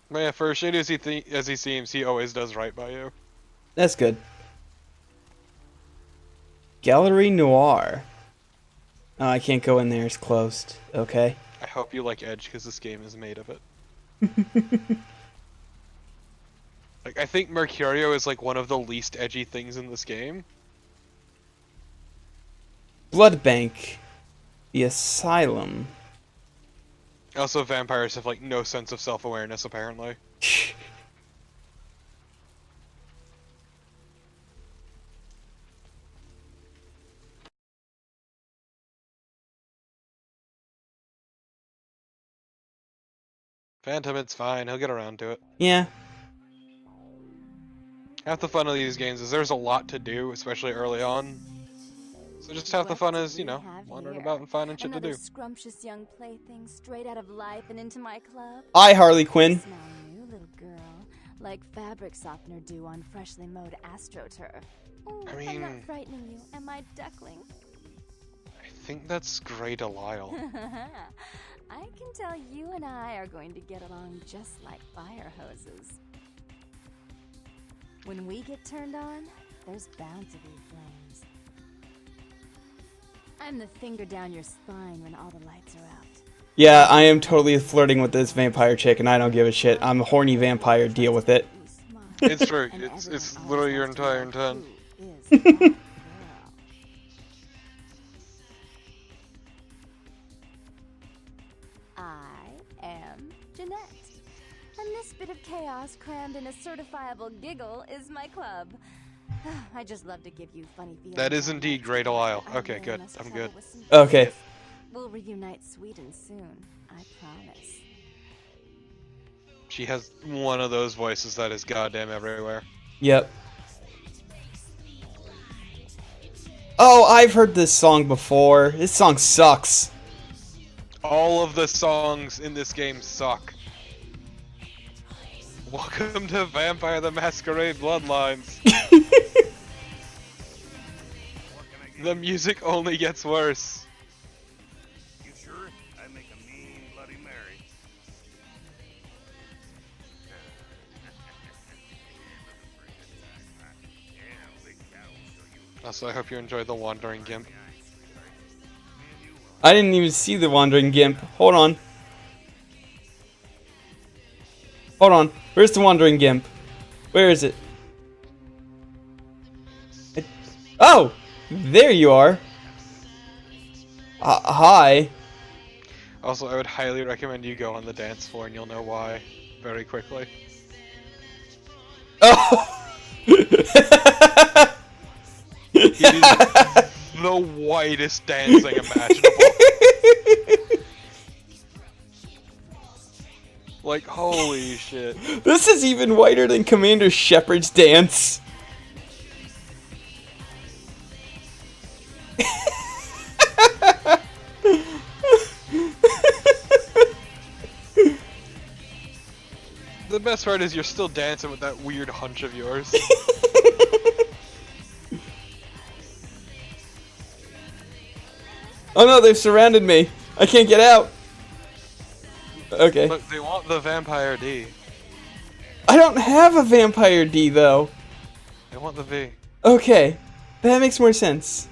But yeah, for as shady as he seems, he always does right by you. That's good. Gallery Noir. Oh, I can't go in there. It's closed. Okay. I hope you like Edge, because this game is made of it. Like, I think Mercurio is, like, one of the least edgy things in this game. Blood Bank. The Asylum. Also, vampires have, like, no sense of self-awareness, apparently. Phantom, it's fine. He'll get around to it. Yeah. Half the fun of these games is there's a lot to do, especially early on. So just half the fun is, you know, wandering about and finding shit to do. Scrumptious young plaything straight out of life and into my club. Hi, Harley Quinn. Smell new, little girl, like fabric softener do on freshly mowed AstroTurf. Oh, I mean, I'm not frightening you, am I, duckling? I think that's Grey Delisle. I can tell you and I are going to get along just like fire hoses. When we get turned on, there's bound to be flames. I'm the finger down your spine when all the lights are out. Yeah, I am totally flirting with this vampire chick, and I don't give a shit. I'm a horny vampire. Deal with it. It's true. It's literally your entire intent. I am Jeanette. And this bit of chaos crammed in a certifiable giggle is my club. I just love to give you funny feelings. That is indeed Grey Delisle. Okay, good. I'm good. Okay. We'll reunite sweet and soon, I promise. She has one of those voices that is goddamn everywhere. Yep. Oh, I've heard this song before. This song sucks. All of the songs in this game suck. Welcome to Vampire the Masquerade Bloodlines. The music only gets worse. You sure? I make a mean Bloody Mary. Also, I hope you enjoyed The Wandering Gimp. I didn't even see the Wandering Gimp. Hold on. Hold on. Where's the Wandering Gimp? Where is it? Oh! There you are. Hi. Also, I would highly recommend you go on the dance floor and you'll know why very quickly. Oh! It is the whitest dancing imaginable. Like, holy shit. This is even whiter than Commander Shepard's dance. The best part is you're still dancing with that weird hunch of yours. Oh no, they've surrounded me. I can't get out. Okay. Look, they want the Vampire D. I don't have a Vampire D though. They want the V. Okay. That makes more sense.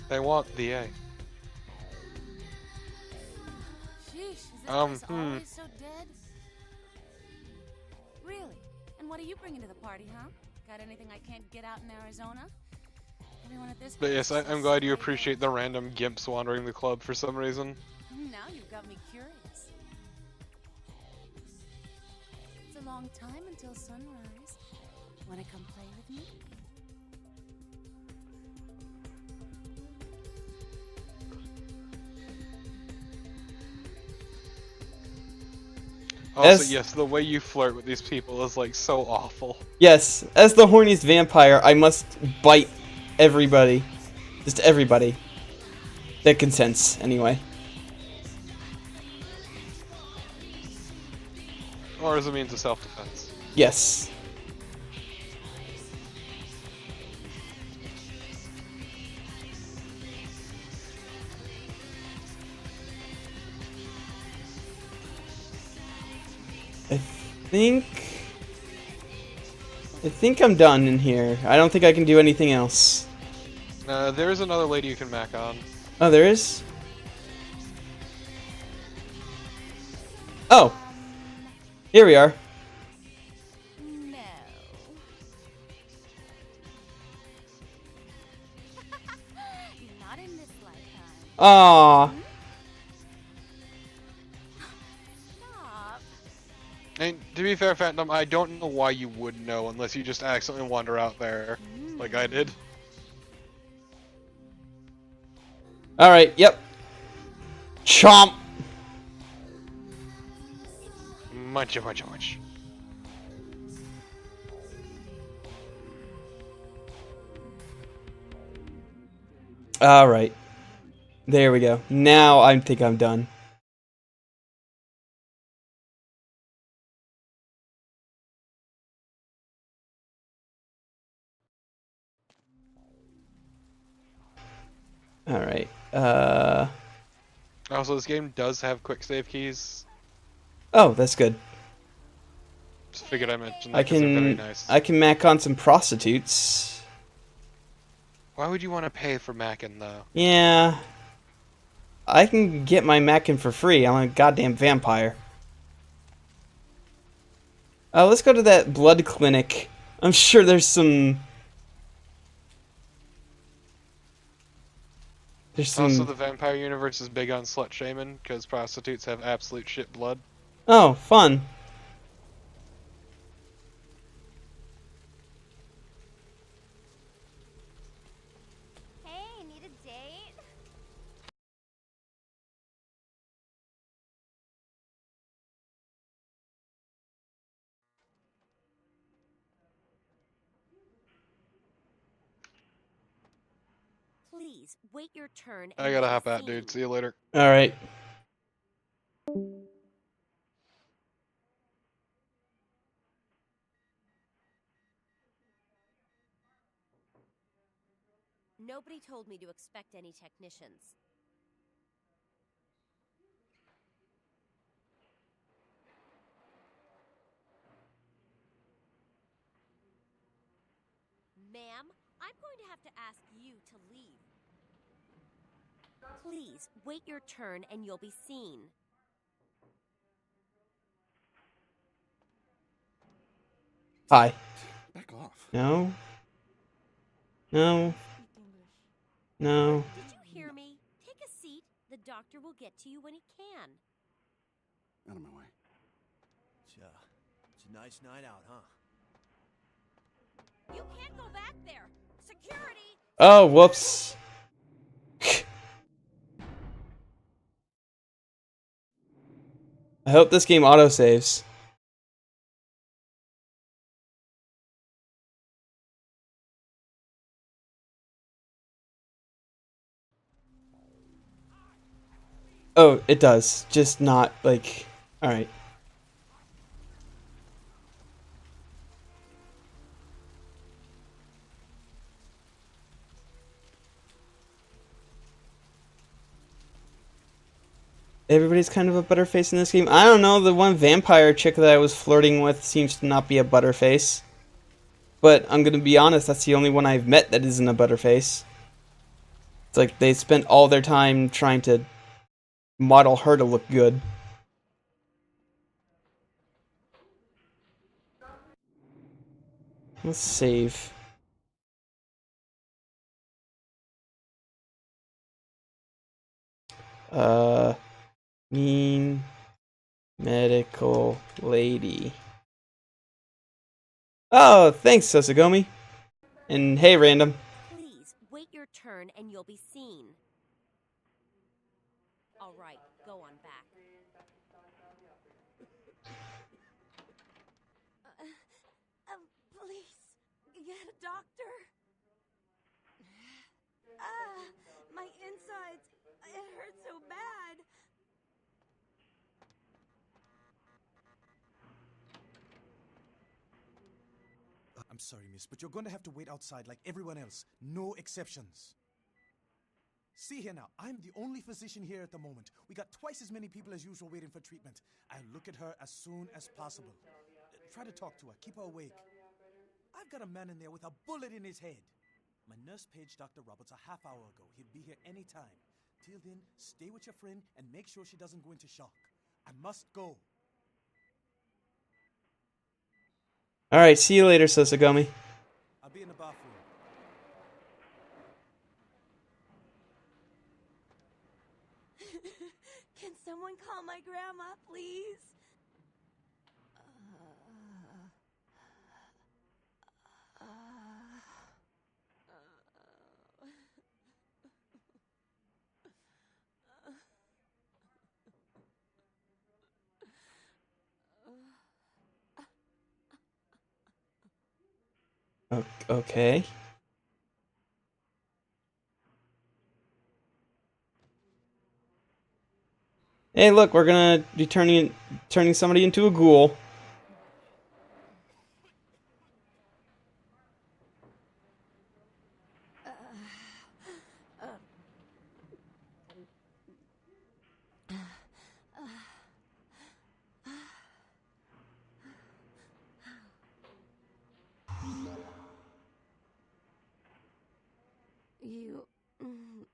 They want the A. Sheesh, is this place hmm. always so dead? Really? And what are you bringing to the party, huh? Got anything I can't get out in Arizona? Everyone at this But place yes, is so I'm glad you straight appreciate the random gimps wandering the club for some reason. Now you've got me curious. It's a long time until sunrise. Wanna come play with me? Also, As- yes, the way you flirt with these people is like so awful. Yes, as the horniest vampire, I must bite everybody. Just everybody. That consents, anyway. Or as a means of self-defense. Yes. I think I'm done in here. I don't think I can do anything else. There is another lady you can mac on. Oh, there is? Oh. Here we are. No. Not in this lifetime. Aww. Stop. And to be fair, Phantom, I don't know why you would know unless you just accidentally wander out there, like I did. Alright, yep. Chomp! Much. Alright. There we go. Now I think I'm done. Alright. Also, this game does have quick save keys. Oh, that's good. Just figured I mentioned that I 'cause they're very can nice. I can mac on some prostitutes. Why would you want to pay for macking though? Yeah. I can get my mackin for free. I'm a goddamn vampire. Let's go to that blood clinic. I'm sure there's some... Also, the vampire universe is big on slut shaming because prostitutes have absolute shit blood. Oh, fun. Hey, need a date? Please, wait your turn. I gotta hop out, dude. See you later. Alright. Nobody told me to expect any technicians. Ma'am, I'm going to have to ask you to leave. Please, wait your turn and you'll be seen. Hi. Back off. No. No. No. Did you hear me? Take a seat. The doctor will get to you when he can. Out of my way. It's a nice night out, huh? You can't go back there. Security! Oh, whoops. I hope this game autosaves. Oh, it does. Just not, like... Alright. Everybody's kind of a butterface in this game. I don't know, the one vampire chick that I was flirting with seems to not be a butterface. But I'm gonna be honest, that's the only one I've met that isn't a butterface. It's like they spent all their time trying to model her to look good. Let's save. Mean medical lady. Oh, thanks, Sosagami. And hey, random. Please, wait your turn and you'll be seen. All right, go on back. Please, get a doctor. My insides. It hurts so bad. I'm sorry, miss, but you're going to have to wait outside like everyone else. No exceptions. See here now, I'm the only physician here at the moment. We got twice as many people as usual waiting for treatment. I'll look at her as soon as possible. Try to talk to her, keep her awake. I've got a man in there with a bullet in his head. My nurse paged Dr. Roberts a half hour ago. He'll be here any time. Till then, stay with your friend and make sure she doesn't go into shock. I must go. Alright, see you later, Sosagami. I'll be in the bathroom. Can someone call my grandma, please? Okay. Hey, look, we're gonna be turning somebody into a ghoul. You... Who...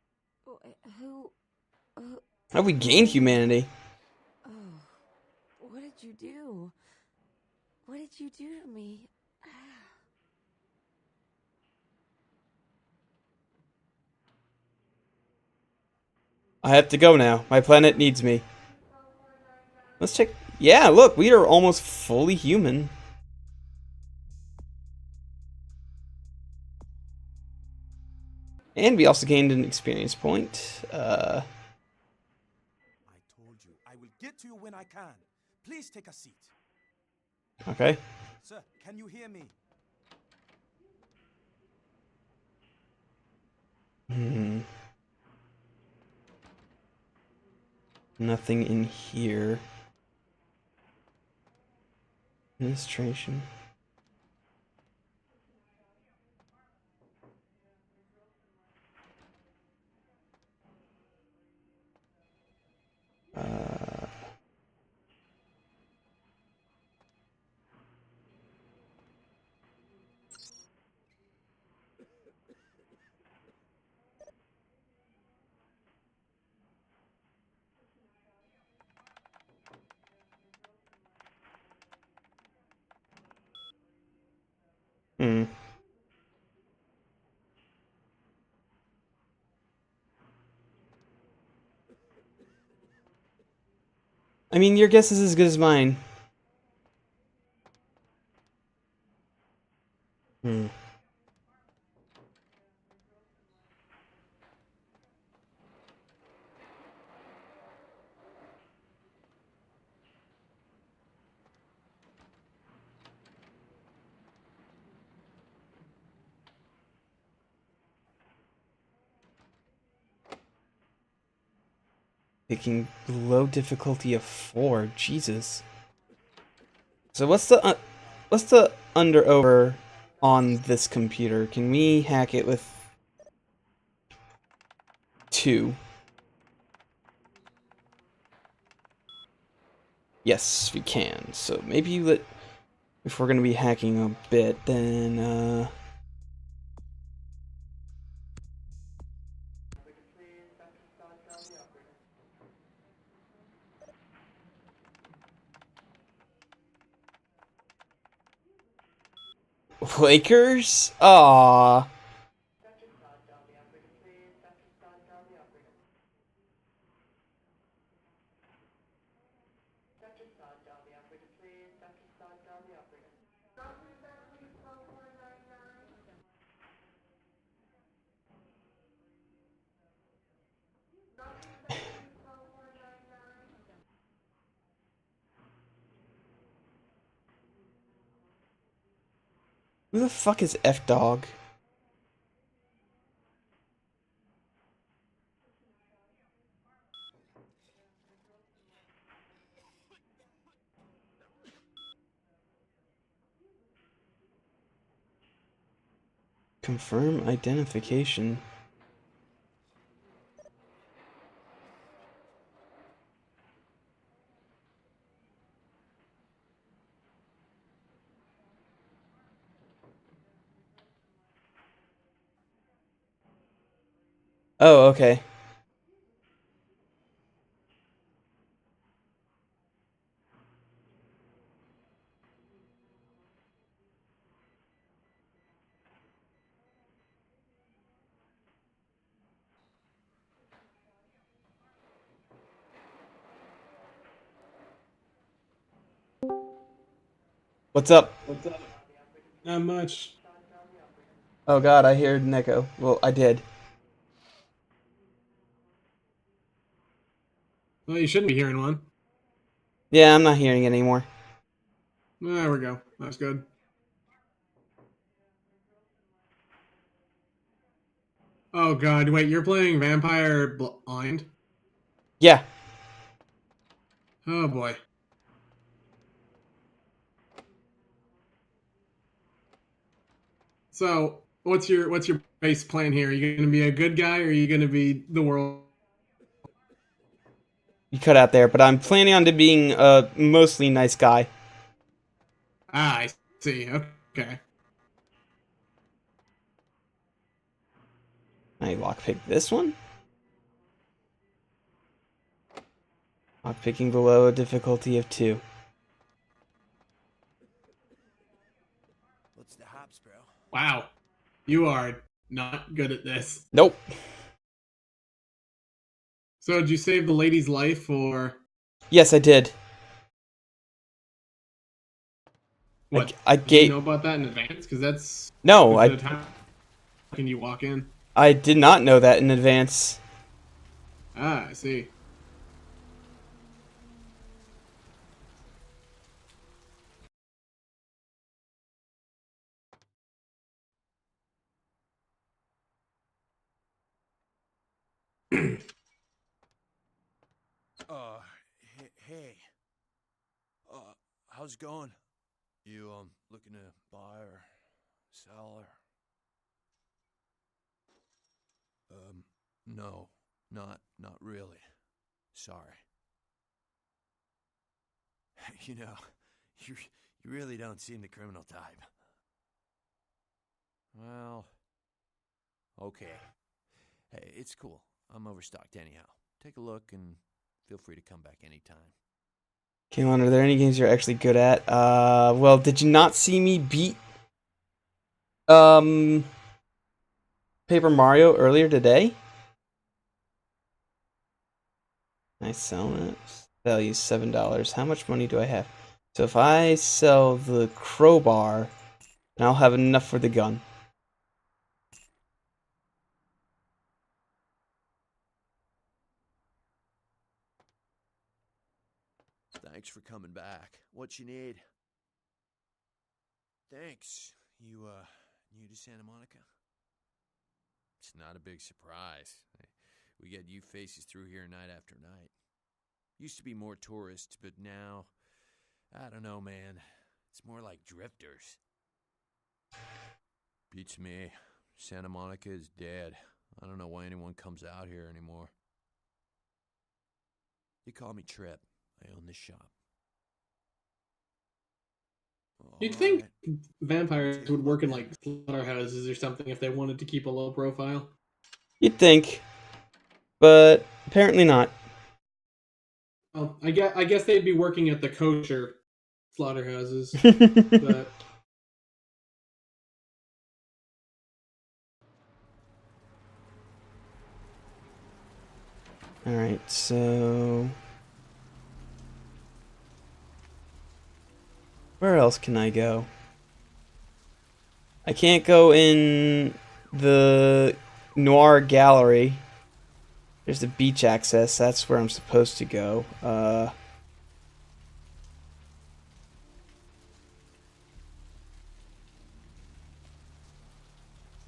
How have we gained humanity? Oh, what did you do? What did you do to me? I have to go now. My planet needs me. Let's check. Yeah, look, we are almost fully human. And we also gained an experience point. I told you, I will get to you when I can. Please take a seat. Okay. Sir, can you hear me? Nothing in here. Administration. I mean, your guess is as good as mine. Picking low difficulty of 4. Jesus. So what's the under over on this computer? Can we hack it with 2? Yes, we can. So maybe if we're gonna be hacking a bit, then Lakers? Aww. Who the fuck is F-Dog? Confirm identification. Oh, okay. What's up? Not much. Oh god, I heard an echo. Well, I did. Well, you shouldn't be hearing one. Yeah, I'm not hearing it anymore. There we go. That's good. Oh god, wait, you're playing Vampire Blind? Yeah. Oh boy. So, what's your base plan here? Are you going to be a good guy, or are you going to be the world? You cut out there, but I'm planning on to being a mostly nice guy. Ah, I see. Okay. I lockpick this one. Lockpicking below a difficulty of 2. What's the hops, bro? Wow. You are not good at this. Nope. So, did you save the lady's life, or Yes, I did. what? I Did you gave. know about that in advance? Because that's No, how can you walk in? I did not know that in advance. Ah, I see. Hey. How's it going? You, looking to buy or sell or? No, not really. Sorry. You know, you really don't seem the criminal type. Well, okay. Hey, it's cool. I'm overstocked anyhow. Take a look and feel free to come back anytime. Kaylon, are there any games you're actually good at? Well, did you not see me beat Paper Mario earlier today? I sell it. Value $7. How much money do I have? So if I sell the crowbar, then I'll have enough for the gun. Thanks for coming back. What you need? Thanks. You, new to Santa Monica? It's not a big surprise. We get you faces through here night after night. Used to be more tourists, but now, I don't know, man. It's more like drifters. Beats me. Santa Monica is dead. I don't know why anyone comes out here anymore. You call me Trip. I own this shop. You'd think vampires would work in like slaughterhouses or something if they wanted to keep a low profile. You'd think, but apparently not. Well, I guess they'd be working at the kosher slaughterhouses. But Alright, so... where else can I go? I can't go in the Noir Gallery. There's the beach access. That's where I'm supposed to go.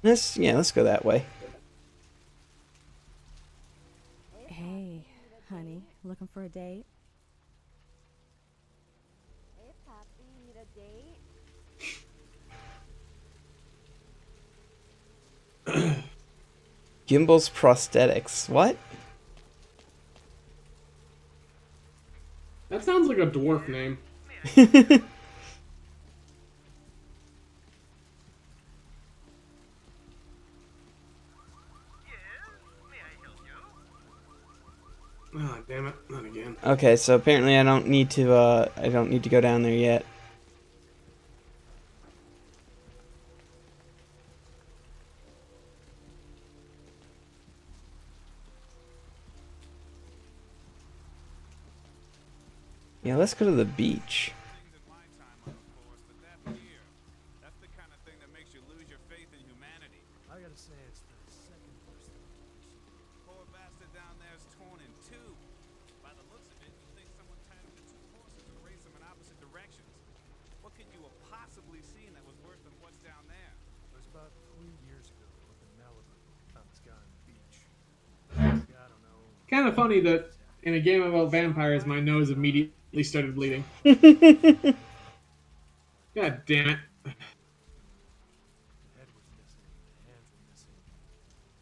Let's go that way. Hey, honey, looking for a date? Hey, Poppy, need a date? Gimbal's Prosthetics. What? that sounds like a dwarf name. Ah, damn it! Not again. Okay, so apparently I don't need to go down there yet. Yeah, let's go to the beach. I gotta say, it's the second worst thing I've ever seen. Poor bastard down there's torn in two. By the looks of it, you think someone tied him to two horses and raced them in opposite directions. What could you have possibly seen that was worse than what's down there? It was about 3 years ago up in Malibu. Found this guy on the beach. I don't know. Kind of funny that in a game about vampires, my nose immediately started bleeding. God damn it. The head was missing, the hands were missing,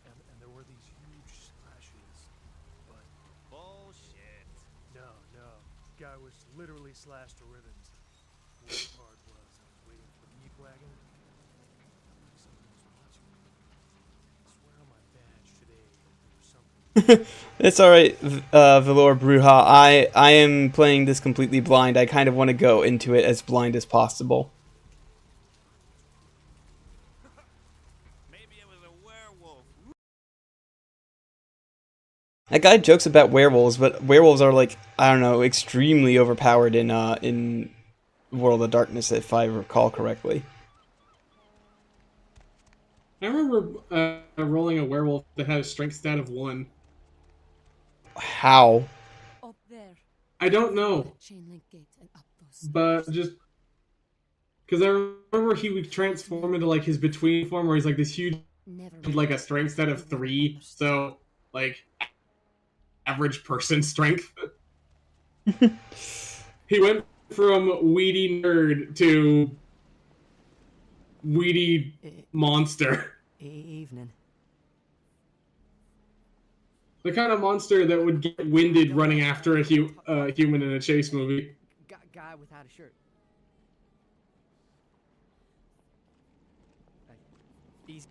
and there were these huge slashes. But Bullshit. no. Guy was literally slashed to ribbons. The worst part was I was waiting for the meat wagon. Someone was watching me. I swear on my badge today there was something. It's alright, Velour Bruja. I am playing this completely blind. I kind of want to go into it as blind as possible. Maybe it was a werewolf. That guy jokes about werewolves, but werewolves are like, I don't know, extremely overpowered in World of Darkness, if I recall correctly. I remember rolling a werewolf that had a strength stat of 1. How? Up there. I don't know, Chain link gate and up those but just because I remember he would transform into like his between form, where he's like this huge, never like a strength stat of 3. So like average person strength. He went from weedy nerd to weedy monster. Evening. The kind of monster that would get winded running after a human in a chase movie. Guy without a shirt. These.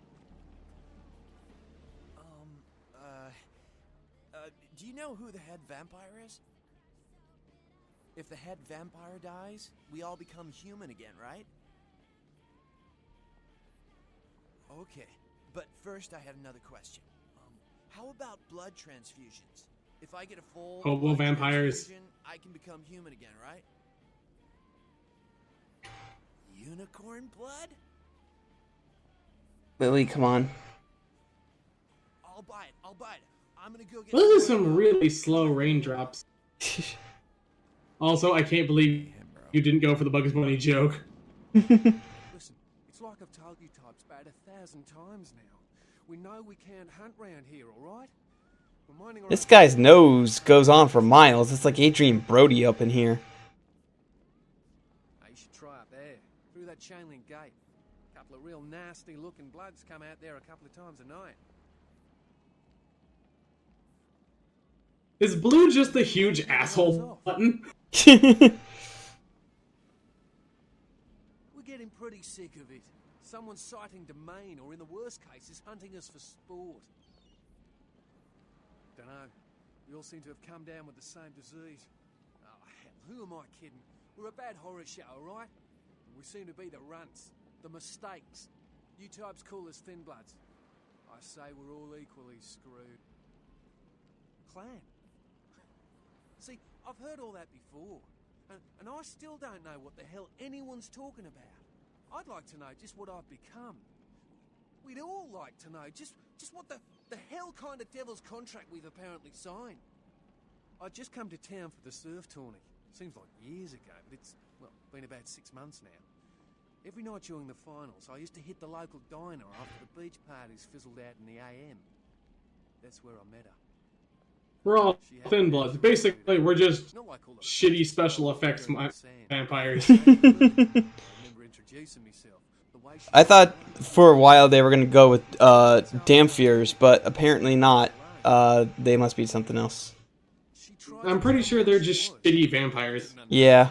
Do you know who the head vampire is? If the head vampire dies, we all become human again, right? Okay, but first I had another question. How about blood transfusions? If I get a full Hobo blood vampires. transfusion, I can become human again, right? Unicorn blood? Lily, come on. I'll buy it. I'm gonna go get. Those are some really slow raindrops. Also, I can't believe you didn't go for the Bugs Bunny joke. Listen, it's like I've told you types about 1,000 times now. We know we can't hunt round here, alright? We're minding our This own guy's nose goes on for miles. It's like Adrian Brody up in here. Hey, you should try up there, through that chain link gate. A couple of real nasty looking bloods come out there a couple of times a night. Is blue just the huge asshole button? We're getting pretty sick of it. Someone's citing domain, or in the worst cases, hunting us for sport. Dunno. We all seem to have come down with the same disease. Oh, hell, who am I kidding? We're a bad horror show, alright? We seem to be the runts, the mistakes. You types call us thin bloods. I say we're all equally screwed. Clan. See, I've heard all that before, and I still don't know what the hell anyone's talking about. I'd like to know just what I've become. We'd all like to know just what the hell kind of devil's contract we've apparently signed. I'd just come to town for the surf tourney. Seems like years ago, but it's, well, been about 6 months now. Every night during the finals, I used to hit the local diner after the beach parties fizzled out in the AM. That's where I met her. We're all thin bloods. Basically, we're just shitty special effects vampires. I thought for a while they were gonna go with Damphiers, but apparently not. They must be something else. I'm pretty sure they're just shitty vampires. Yeah.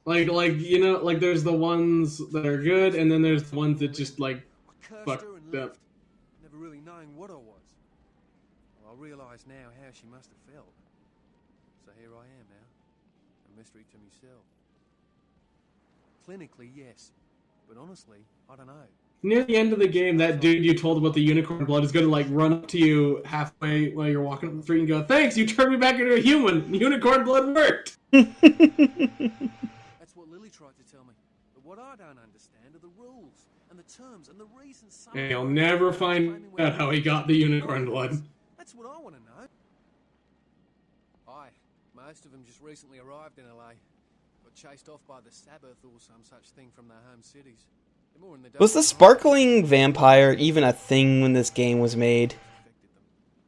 Like you know, like there's the ones that are good, and then there's the ones that just like fucked up. Never really knowing what I was. Well, I realise now how she must have felt. So here I am now, a mystery to myself. Clinically, yes, but honestly, I don't know. Near the end of the game, that dude you told about the unicorn blood is gonna like run up to you halfway while you're walking up the street and go, "Thanks, you turned me back into a human. Unicorn blood worked." That's what Lily tried to tell me. But what I don't understand are the rules and the terms and the reasons. And you'll never find out how he got the unicorn blood. That's what I want to know. Aye, most of them just recently arrived in LA. Got chased off by the Sabbath or some such thing from their home cities. Was the sparkling vampire even a thing when this game was made?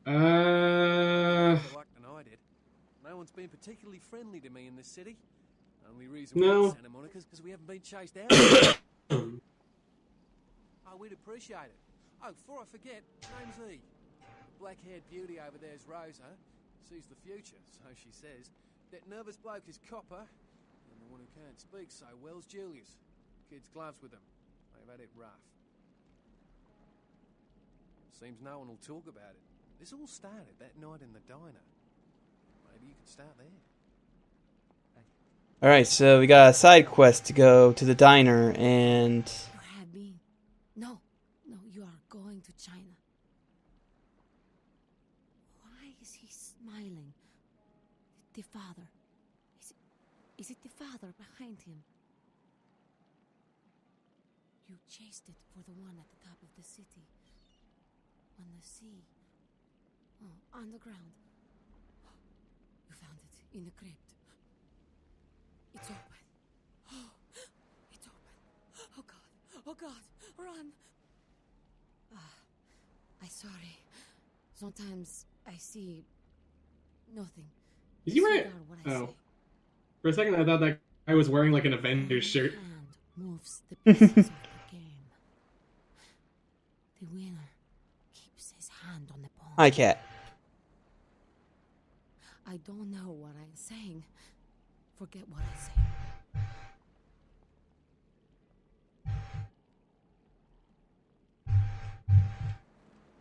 No one's been particularly friendly to me in this city. Only reason we're in Santa Monica is because we haven't been chased out. Oh, we'd appreciate it. Oh, before I forget, name's E. The black-haired beauty over there's Rosa. Sees the future, so she says. That nervous bloke is Copper. And the one who can't speak so well's Julius. Kids gloves with him. They've had it rough. Seems no one will talk about it. This all started that night in the diner. Maybe you could start there. Alright, so we got a side quest to go to the diner, and... You had been. No, you are going to China. Why is he smiling? The father. Is it the father behind him? You chased it for the one at the top of the city. On the sea. Oh, on the ground. You found it in the crypt. It's open. It's open. Oh God, run. I'm sorry. Sometimes I see nothing. Is he right? Oh. For a second I thought that guy was wearing like an Avengers shirt. Moves the pieces of the game. The winner keeps his hand on the pawn. Hi, cat. I don't know what I'm saying. Forget what I say.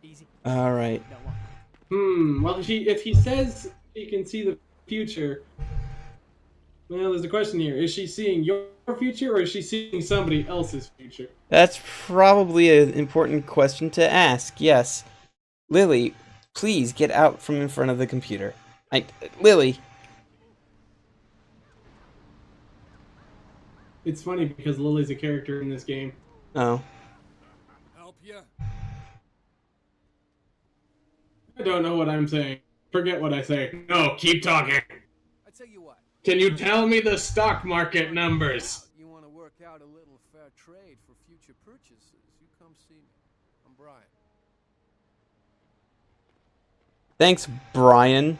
Easy. All right. Well, if he says he can see the future, well, there's a question here. Is she seeing your future, or is she seeing somebody else's future? That's probably an important question to ask, yes. Lily, please get out from in front of the computer. Lily. It's funny because Lily's a character in this game. Oh. Help you? I don't know what I'm saying. Forget what I say. No, keep talking. I tell you what. Can you tell me the stock market numbers? You want to work out a little fair trade for future purchases? You come see me. I'm Brian. Thanks, Brian.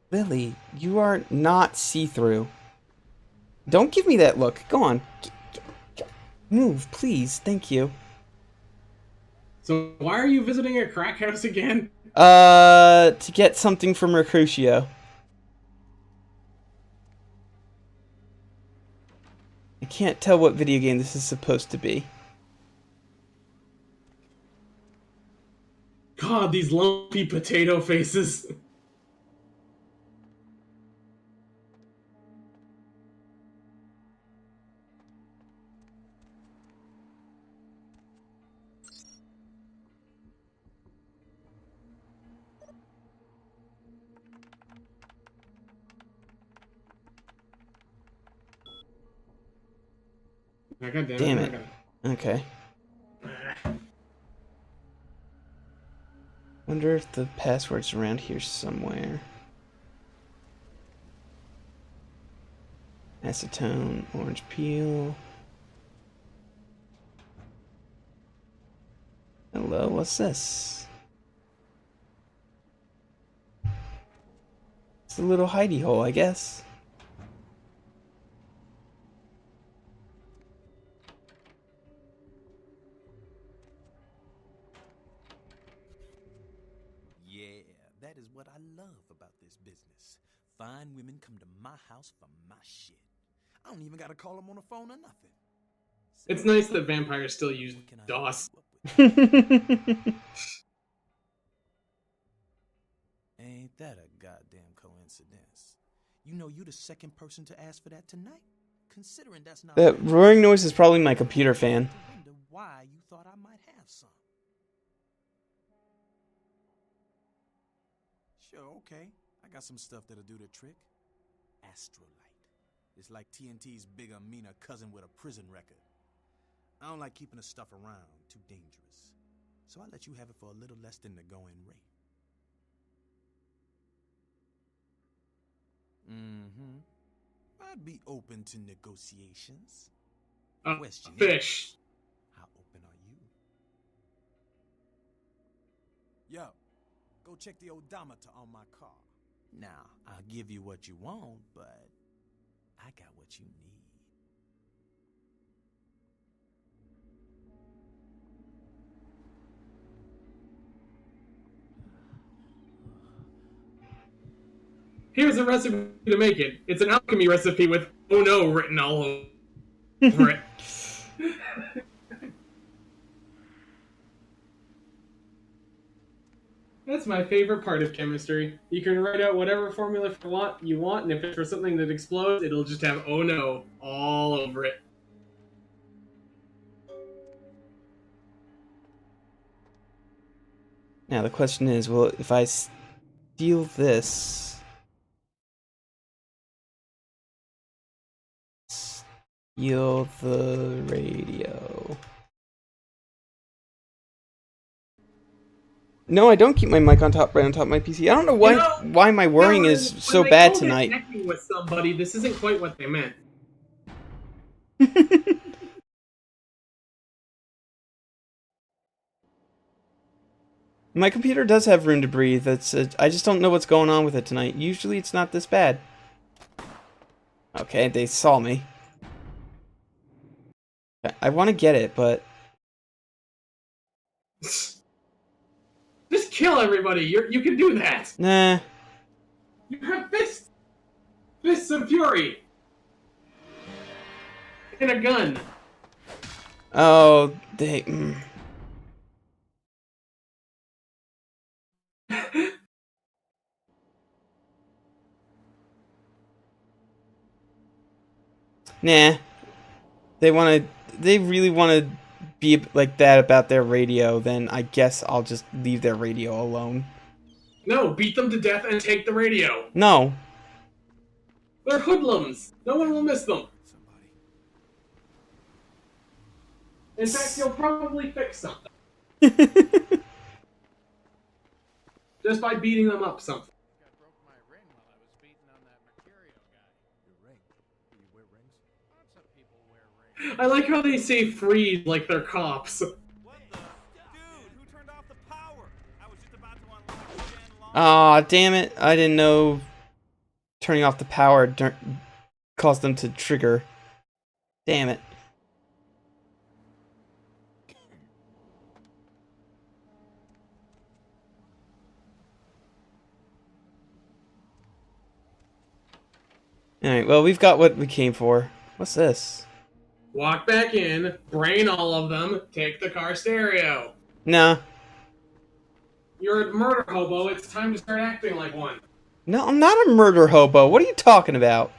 Lily, you are not see-through. Don't give me that look. Go on. Move, please. Thank you. So why are you visiting a crack house again? To get something from Mercutio. I can't tell what video game this is supposed to be. God, these lumpy potato faces. Damn it. Okay. Wonder if the password's around here somewhere. Acetone, orange peel. Hello, what's this? It's a little hidey hole, I guess. Yeah, that is what I love about this business. Fine women come to my house for my shit. I don't even gotta call them on the phone or nothing. It's nice that vampires still use DOS. Ain't that a goddamn coincidence? You know you the second person to ask for that tonight? Considering that's not That roaring noise is probably my computer fan. I wonder why you thought I might have some. Sure, okay. I got some stuff that'll do the trick. Astrolight. It's like TNT's bigger, meaner cousin with a prison record. I don't like keeping the stuff around. Too dangerous. So I let you have it for a little less than the going rate. Mm-hmm. I'd be open to negotiations. Question Fish. is, how open are you? Yo, go check the odometer on my car. Now, I'll give you what you want, but I got what you need. Here's a recipe to make it. It's an alchemy recipe with "oh no" written all over it. That's my favorite part of chemistry. You can write out whatever formula you want, and if it's for something that explodes, it'll just have "oh no" all over it. Now the question is, well, if I steal this... Steal the radio... No, I don't keep my mic on top, right on top of my PC. I don't know why my whirring is so bad tonight. Connecting with somebody, this isn't quite what they meant. My computer does have room to breathe. I just don't know what's going on with it tonight. Usually it's not this bad. Okay, they saw me. I want to get it, but... Just kill everybody. You can do that. Nah. You have fists of fury, and a gun. Oh, they. Nah. They really want to be like that about their radio, then I guess I'll just leave their radio alone. No, beat them to death and take the radio. No. They're hoodlums. No one will miss them. In fact, you'll probably fix something. Just by beating them up something. I broke my ring while I was beating on that Mercurial guy. Your ring? Do you wear rings? Lots of people wear rings. I like how they say freeze like they're cops. What? Aw, damn it. I didn't know turning off the power caused them to trigger. Damn it. Alright, well, we've got what we came for. What's this? Walk back in, brain all of them, take the car stereo. Nah. You're a murder hobo, it's time to start acting like one. No, I'm not a murder hobo. What are you talking about?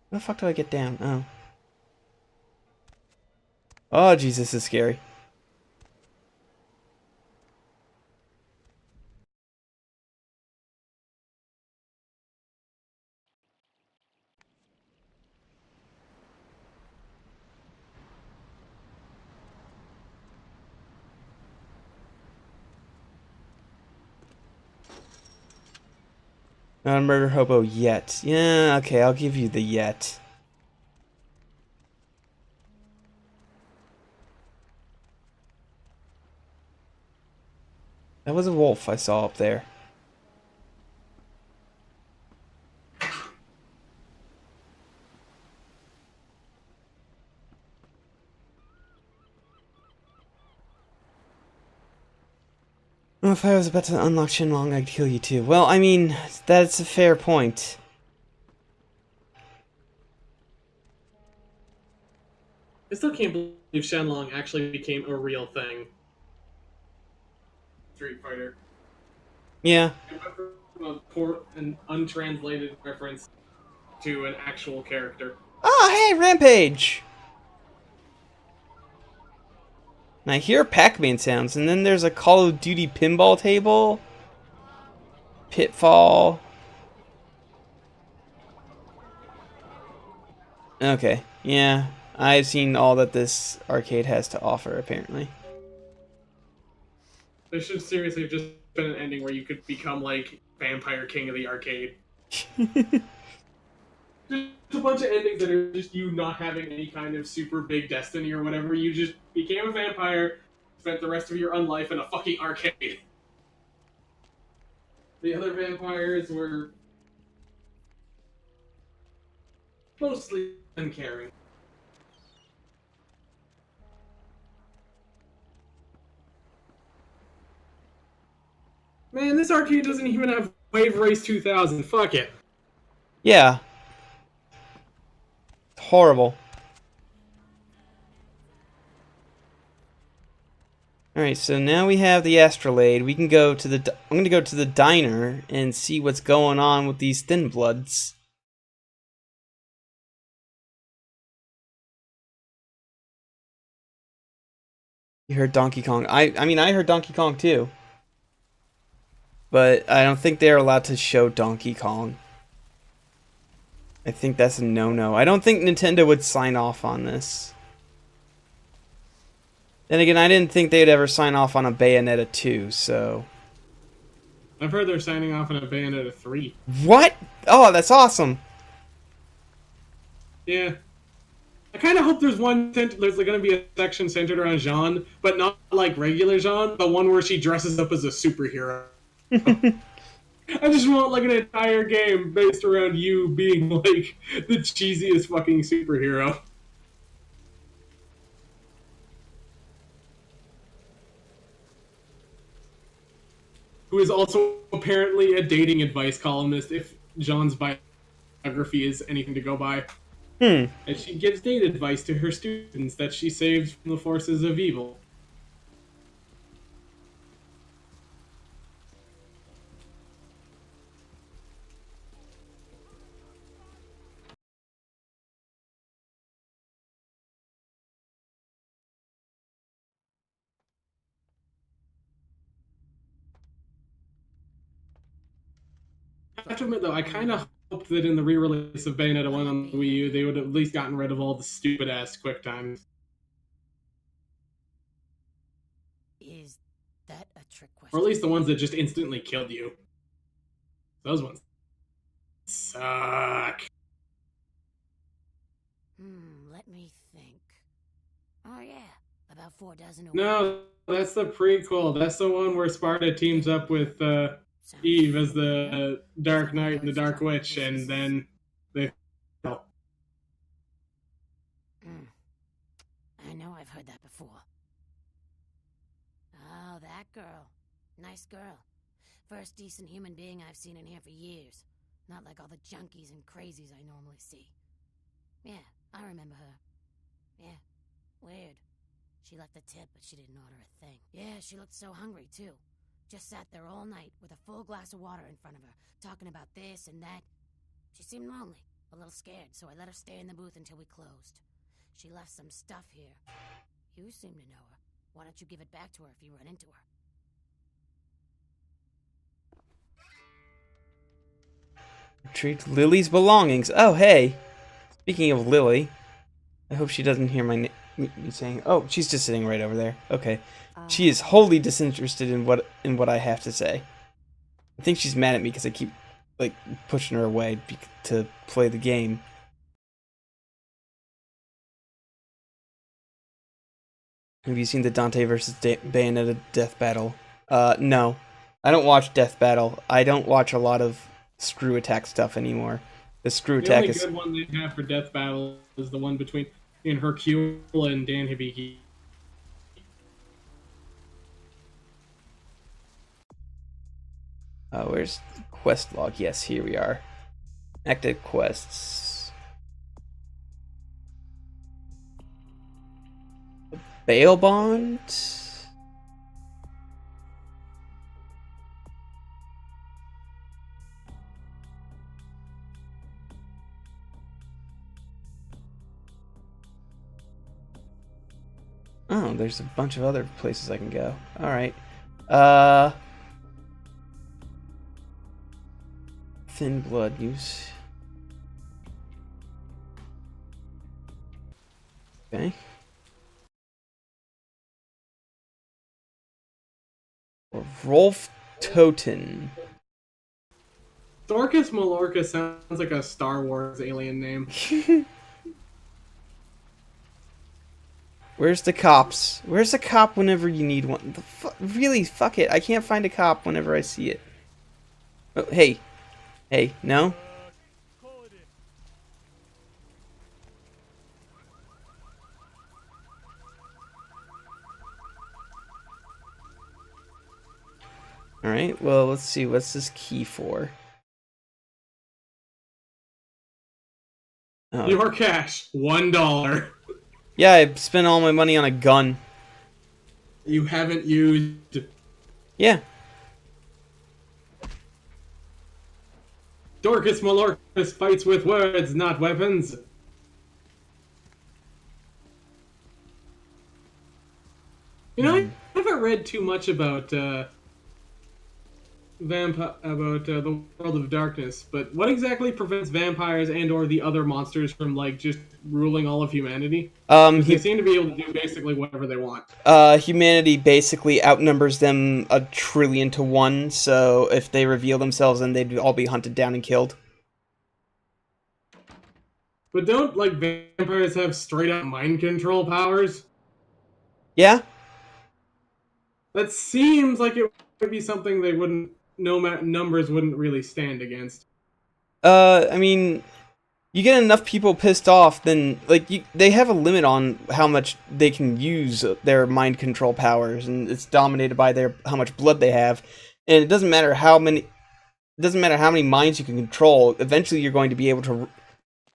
Where the fuck do I get down? Oh. Oh, Jesus, this is scary. Not a murder hobo yet. Yeah, okay, I'll give you the yet. That was a wolf I saw up there. Well, if I was about to unlock Shenlong, I'd kill you too. Well, I mean, that's a fair point. I still can't believe Shenlong actually became a real thing. Street Fighter. Yeah. An untranslated reference to an actual character. Oh, hey, Rampage! And I hear Pac-Man sounds, and then there's a Call of Duty pinball table. Pitfall. Okay, yeah. I've seen all that this arcade has to offer, apparently. There should seriously have just been an ending where you could become, like, Vampire King of the arcade. Just a bunch of endings that are just you not having any kind of super big destiny or whatever. You just became a vampire, spent the rest of your unlife in a fucking arcade. The other vampires were mostly uncaring. Man, this arcade doesn't even have Wave Race 2000. Fuck it. Yeah. Horrible. Alright, so now we have the Astrolabe. We can go to the... I'm gonna go to the diner and see what's going on with these Thin Bloods. You heard Donkey Kong. I mean, I heard Donkey Kong too. But I don't think they're allowed to show Donkey Kong. I think that's a no-no. I don't think Nintendo would sign off on this. Then again, I didn't think they'd ever sign off on a Bayonetta 2, so... I've heard they're signing off on a Bayonetta 3. What? Oh, that's awesome. Yeah. I kind of hope there's going to be a section centered around Jean, but not like regular Jean, the one where she dresses up as a superhero. I just want like an entire game based around you being like the cheesiest fucking superhero. Who is also apparently a dating advice columnist if Jean's biography is anything to go by. And she gives date advice to her students that she saved from the forces of evil. I have to admit, though, I kind of hoped that in the re-release of Bayonetta 1 on the Wii U, they would have at least gotten rid of all the stupid-ass quick times. Is that a trick question? Or at least the ones that just instantly killed you. Those ones suck. Let me think. Oh yeah, about 4 dozen or No, that's the prequel. That's the one where Sparta teams up with Eve as the Dark Knight and the Dark Witch, and then they. I know I've heard that before. Oh, that girl. Nice girl. First decent human being I've seen in here for years. Not like all the junkies and crazies I normally see. Yeah, I remember her. Yeah, weird. She left a tip, but she didn't order a thing. Yeah, she looked so hungry, too. Just sat there all night with a full glass of water in front of her, talking about this and that. She seemed lonely, a little scared, so I let her stay in the booth until we closed. She left some stuff here. You seem to know her. Why don't you give it back to her if you run into her? Retrieve Lily's belongings. Oh, hey. Speaking of Lily, I hope she doesn't hear me saying. Oh, she's just sitting right over there. Okay, she is wholly disinterested in what I have to say. I think she's mad at me because I keep like pushing her away to play the game. Have you seen the Dante versus Bayonetta death battle? No, I don't watch death battle. I don't watch a lot of screw attack stuff anymore. The screw attack is. The only good one they have for death battle is the one between Hercule and Dan Hibiki. Where's the quest log? Yes, here we are. Active quests. Bail bond. Oh, there's a bunch of other places I can go. Alright. Thin blood use. Okay. Or Rolf Toten. Dorcas Malorca sounds like a Star Wars alien name. Where's the cops? Where's the cop whenever you need one? Really, fuck it. I can't find a cop whenever I see it. Oh, hey. Hey, no? Alright, well, let's see. What's this key for? Oh. Your cash, $1. Yeah, I spent all my money on a gun. You haven't used... Yeah. Dorcas Malorcas fights with words, not weapons. You know, I haven't read too much about the World of Darkness, but what exactly prevents vampires and/or the other monsters from like just ruling all of humanity? They seem to be able to do basically whatever they want. Humanity basically outnumbers them 1,000,000,000 to 1, so if they reveal themselves, then they'd all be hunted down and killed. But don't like vampires have straight up mind control powers? Yeah. That seems like it would be something they wouldn't. Numbers wouldn't really stand against. I mean, you get enough people pissed off, then they have a limit on how much they can use their mind control powers, and it's dominated by how much blood they have. And it doesn't matter how many minds you can control. Eventually, you're going to be able to.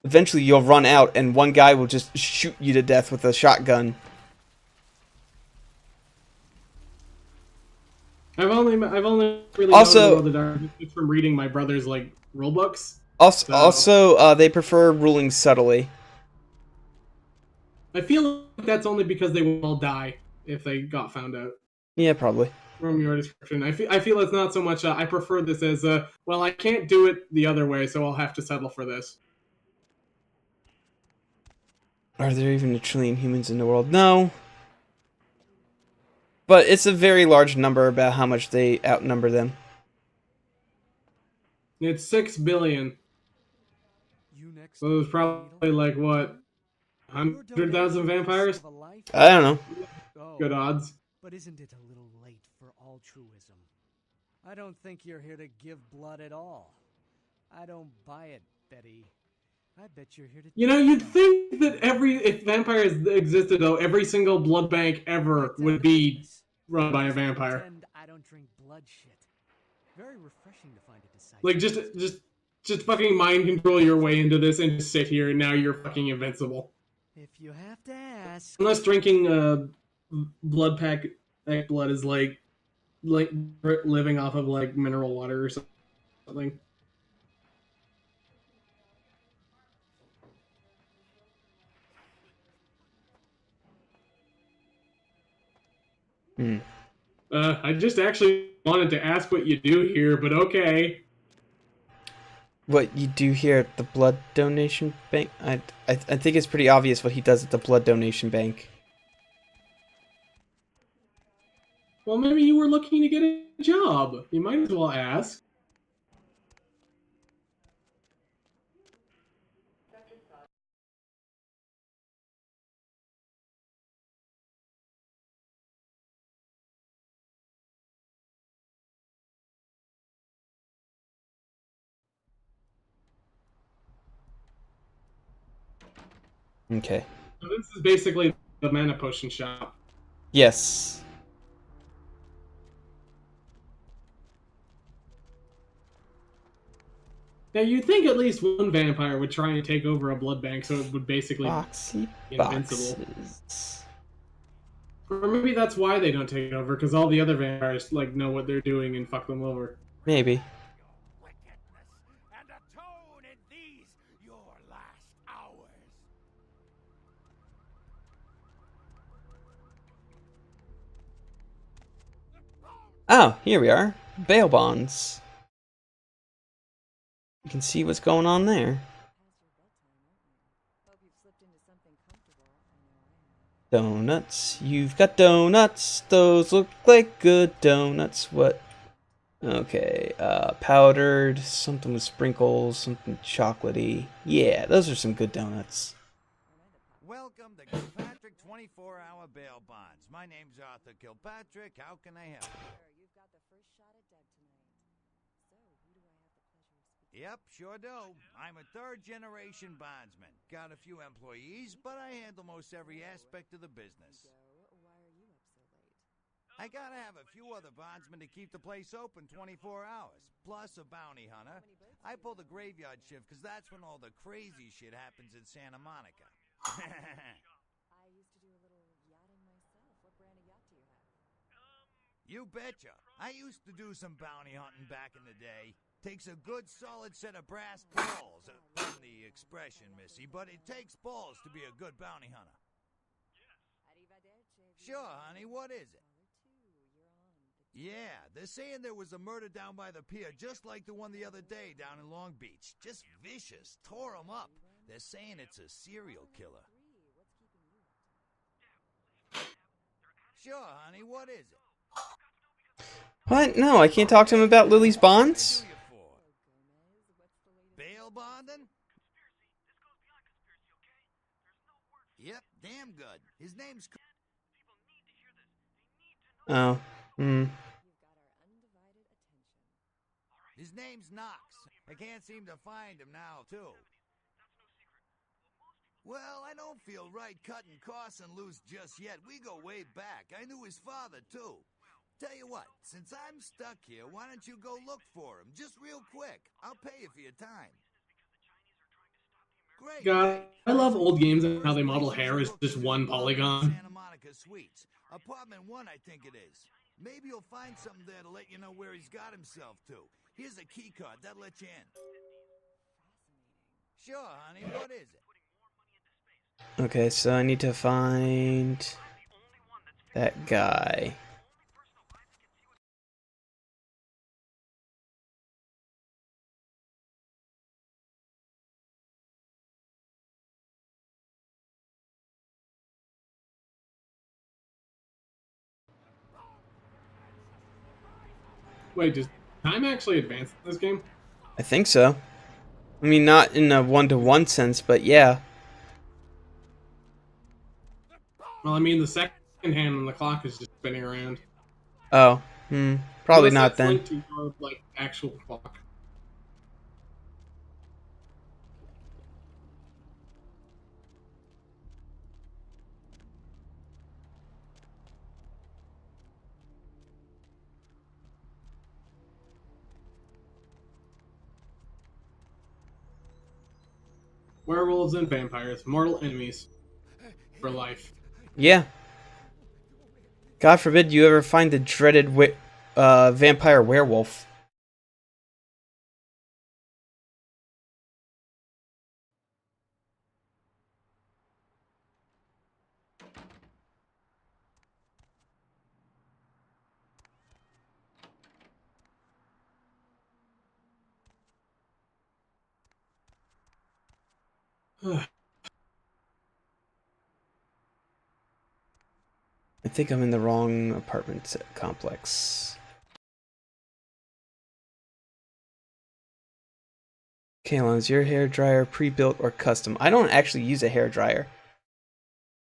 Eventually, you'll run out, and one guy will just shoot you to death with a shotgun. I've only really also known the Darkness from reading my brother's like rule books. Also, they prefer ruling subtly. I feel like that's only because they will all die if they got found out. Yeah, probably. From your description, I feel it's not so much. I prefer this as well, I can't do it the other way, so I'll have to settle for this. Are there even 1,000,000,000,000 humans in the world? No. But it's a very large number about how much they outnumber them. It's 6 billion. So there's probably like what, 100,000 vampires? I don't know. good odds. But isn't it a little late for altruism? I don't think you're here to give blood at all. I don't buy it, Betty. I bet you're here to... You know, you'd think that if vampires existed, though, every single blood bank ever would be run by a vampire. I don't drink blood shit. Very refreshing to find a disciple. Like, just fucking mind control your way into this and just sit here and now you're fucking invincible. If you have to ask... Unless drinking blood pack blood is like living off of like mineral water or something. I just actually wanted to ask what you do here, but okay. What you do here at the blood donation bank? I think it's pretty obvious what he does at the blood donation bank. Well, maybe you were looking to get a job. You might as well ask. Okay. So this is basically the mana potion shop. Yes. Now, you'd think at least one vampire would try and take over a blood bank so it would basically Boxy be invincible. boxes. Or maybe that's why they don't take it over, because all the other vampires like know what they're doing and fuck them over. Maybe. And atone in these your last hours. Oh, here we are. Bail bonds. You can see what's going on there. Donuts. You've got donuts. Those look like good donuts. What? Okay. Powdered. Something with sprinkles. Something chocolatey. Yeah, those are some good donuts. Welcome to Kilpatrick 24-hour bail bonds. My name's Arthur Kilpatrick. How can I help you? Yep, sure do. I'm a third-generation bondsman. Got a few employees, but I handle most every aspect of the business. I gotta have a few other bondsmen to keep the place open 24 hours, plus a bounty hunter. I pull the graveyard shift because that's when all the crazy shit happens in Santa Monica. I used to do a little yachting myself. What brand of yacht do you have? You betcha. I used to do some bounty hunting back in the day. Takes a good solid set of brass balls. Pardon the expression, Missy, but it takes balls to be a good bounty hunter. Sure, honey, what is it? Yeah, they're saying there was a murder down by the pier, just like the one the other day down in Long Beach. Just vicious. Tore them up. They're saying it's a serial killer. Sure, honey, what is it? What? No, I can't talk to him about Lily's bonds? Bail bonding? Yep, damn good. His name's... Oh. His name's Knox. I can't seem to find him now, too. Well, I don't feel right cutting Carson loose just yet. We go way back. I knew his father, too. Tell you what, since I'm stuck here, why don't you go look for him? Just real quick. I'll pay you for your time. Great. God, I love old games and how they model hair as just one polygon. Santa Monica Suites. Apartment 1, I think it is. Maybe you'll find something there to let you know where he's got himself to. Here's a key card. That'll let you in. Sure, honey. What is it? Okay, so I need to find that guy. Wait, does time actually advance in this game? I think so. I mean, not in a one-to-one sense, but yeah. Well, I mean, the second hand when the clock is just spinning around. Oh, probably Unless not that's then. linked to your like actual clock. Werewolves and vampires, mortal enemies for life. Yeah. God forbid you ever find the dreaded vampire werewolf. I think I'm in the wrong apartment complex. Kalon, is your hair dryer pre-built or custom? I don't actually use a hair dryer.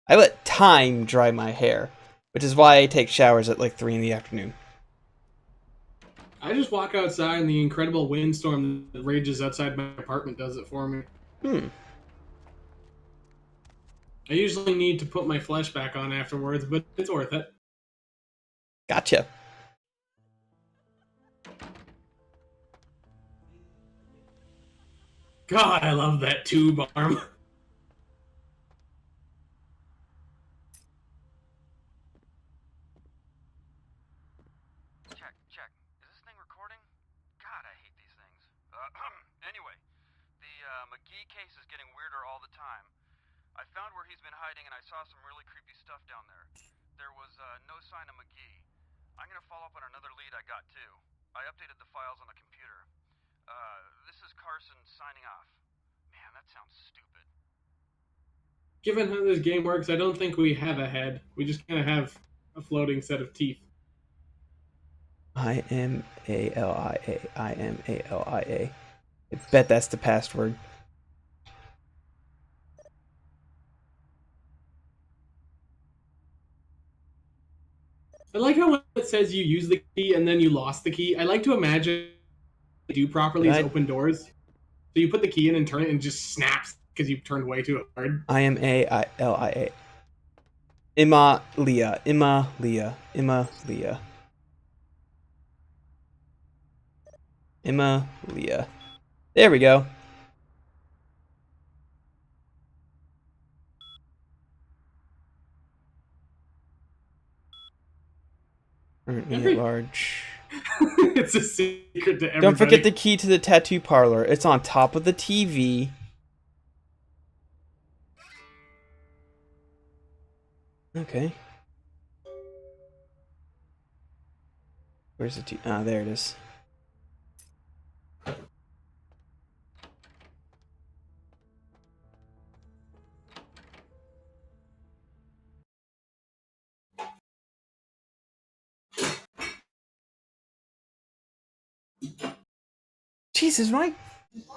I let time dry my hair, which is why I take showers at like 3 in the afternoon. I just walk outside and the incredible windstorm that rages outside my apartment does it for me. I usually need to put my flesh back on afterwards, but it's worth it. Gotcha. God, I love that tube arm. Check. Is this thing recording? God, I hate these things. Anyway, the McGee case is getting weirder all the time. I found where he's been hiding and I saw some really creepy stuff down there. There was no sign of McGee. I'm gonna follow up on another lead I got too. I updated the files on the computer. This is Carson signing off. Man, that sounds stupid. Given how this game works, I don't think we have a head. We just kind of have a floating set of teeth. IMALIA. IMALIA. I bet that's the password. I like how when it says you use the key and then you lost the key. I like to imagine do properly is open doors. So you put the key in and turn it and it just snaps because you turned way too hard. IMALIA. Imalia. Imalia. Imalia. Imalia. There we go. Currently at large. It's a secret to everybody. Don't forget the key to the tattoo parlor. It's on top of the TV. Okay. Where's the TV? Ah, there it is. Jesus,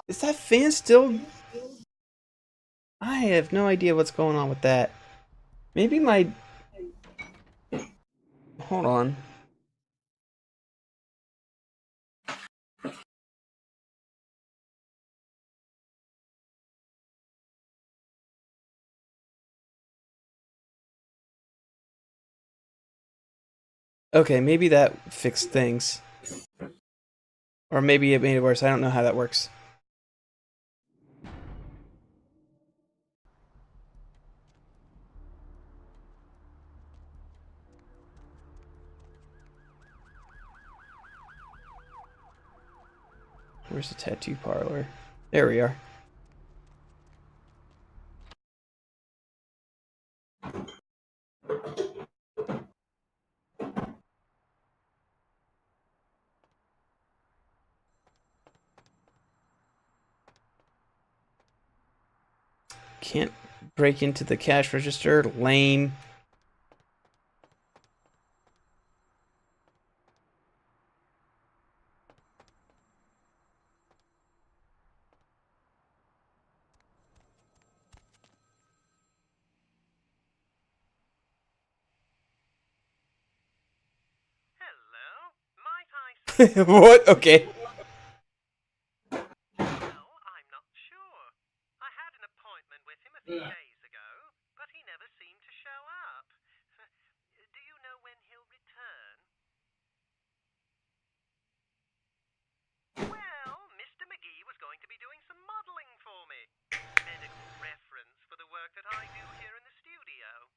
is that fan still? I have no idea what's going on with that. Maybe my... Hold on. Okay, maybe that fixed things. Or maybe it made it worse. I don't know how that works. Where's the tattoo parlor? There we are. Can't break into the cash register. Lame. What? Okay. I'm not sure. I had an appointment with him a few days ago, but he never seemed to show up. Do you know when he'll return? Well, Mr. McGee was going to be doing some modeling for me. Medical reference for the work that I do here in the studio.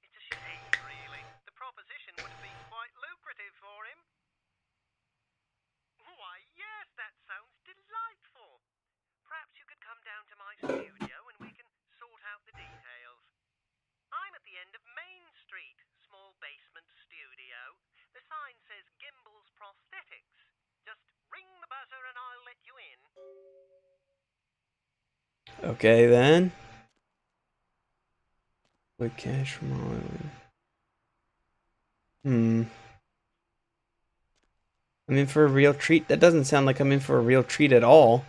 It's a shame, really. The proposition would have been quite lucrative for him. Why, yes, that sounds delightful. Perhaps you could come down to my studio and we can sort out the details. I'm at the end of Main Street, small basement studio. The sign says Gimbel's Prosthetics. Just ring the buzzer and I'll let you in. Okay then. With cash from Marlene. I'm in for a real treat? That doesn't sound like I'm in for a real treat at all.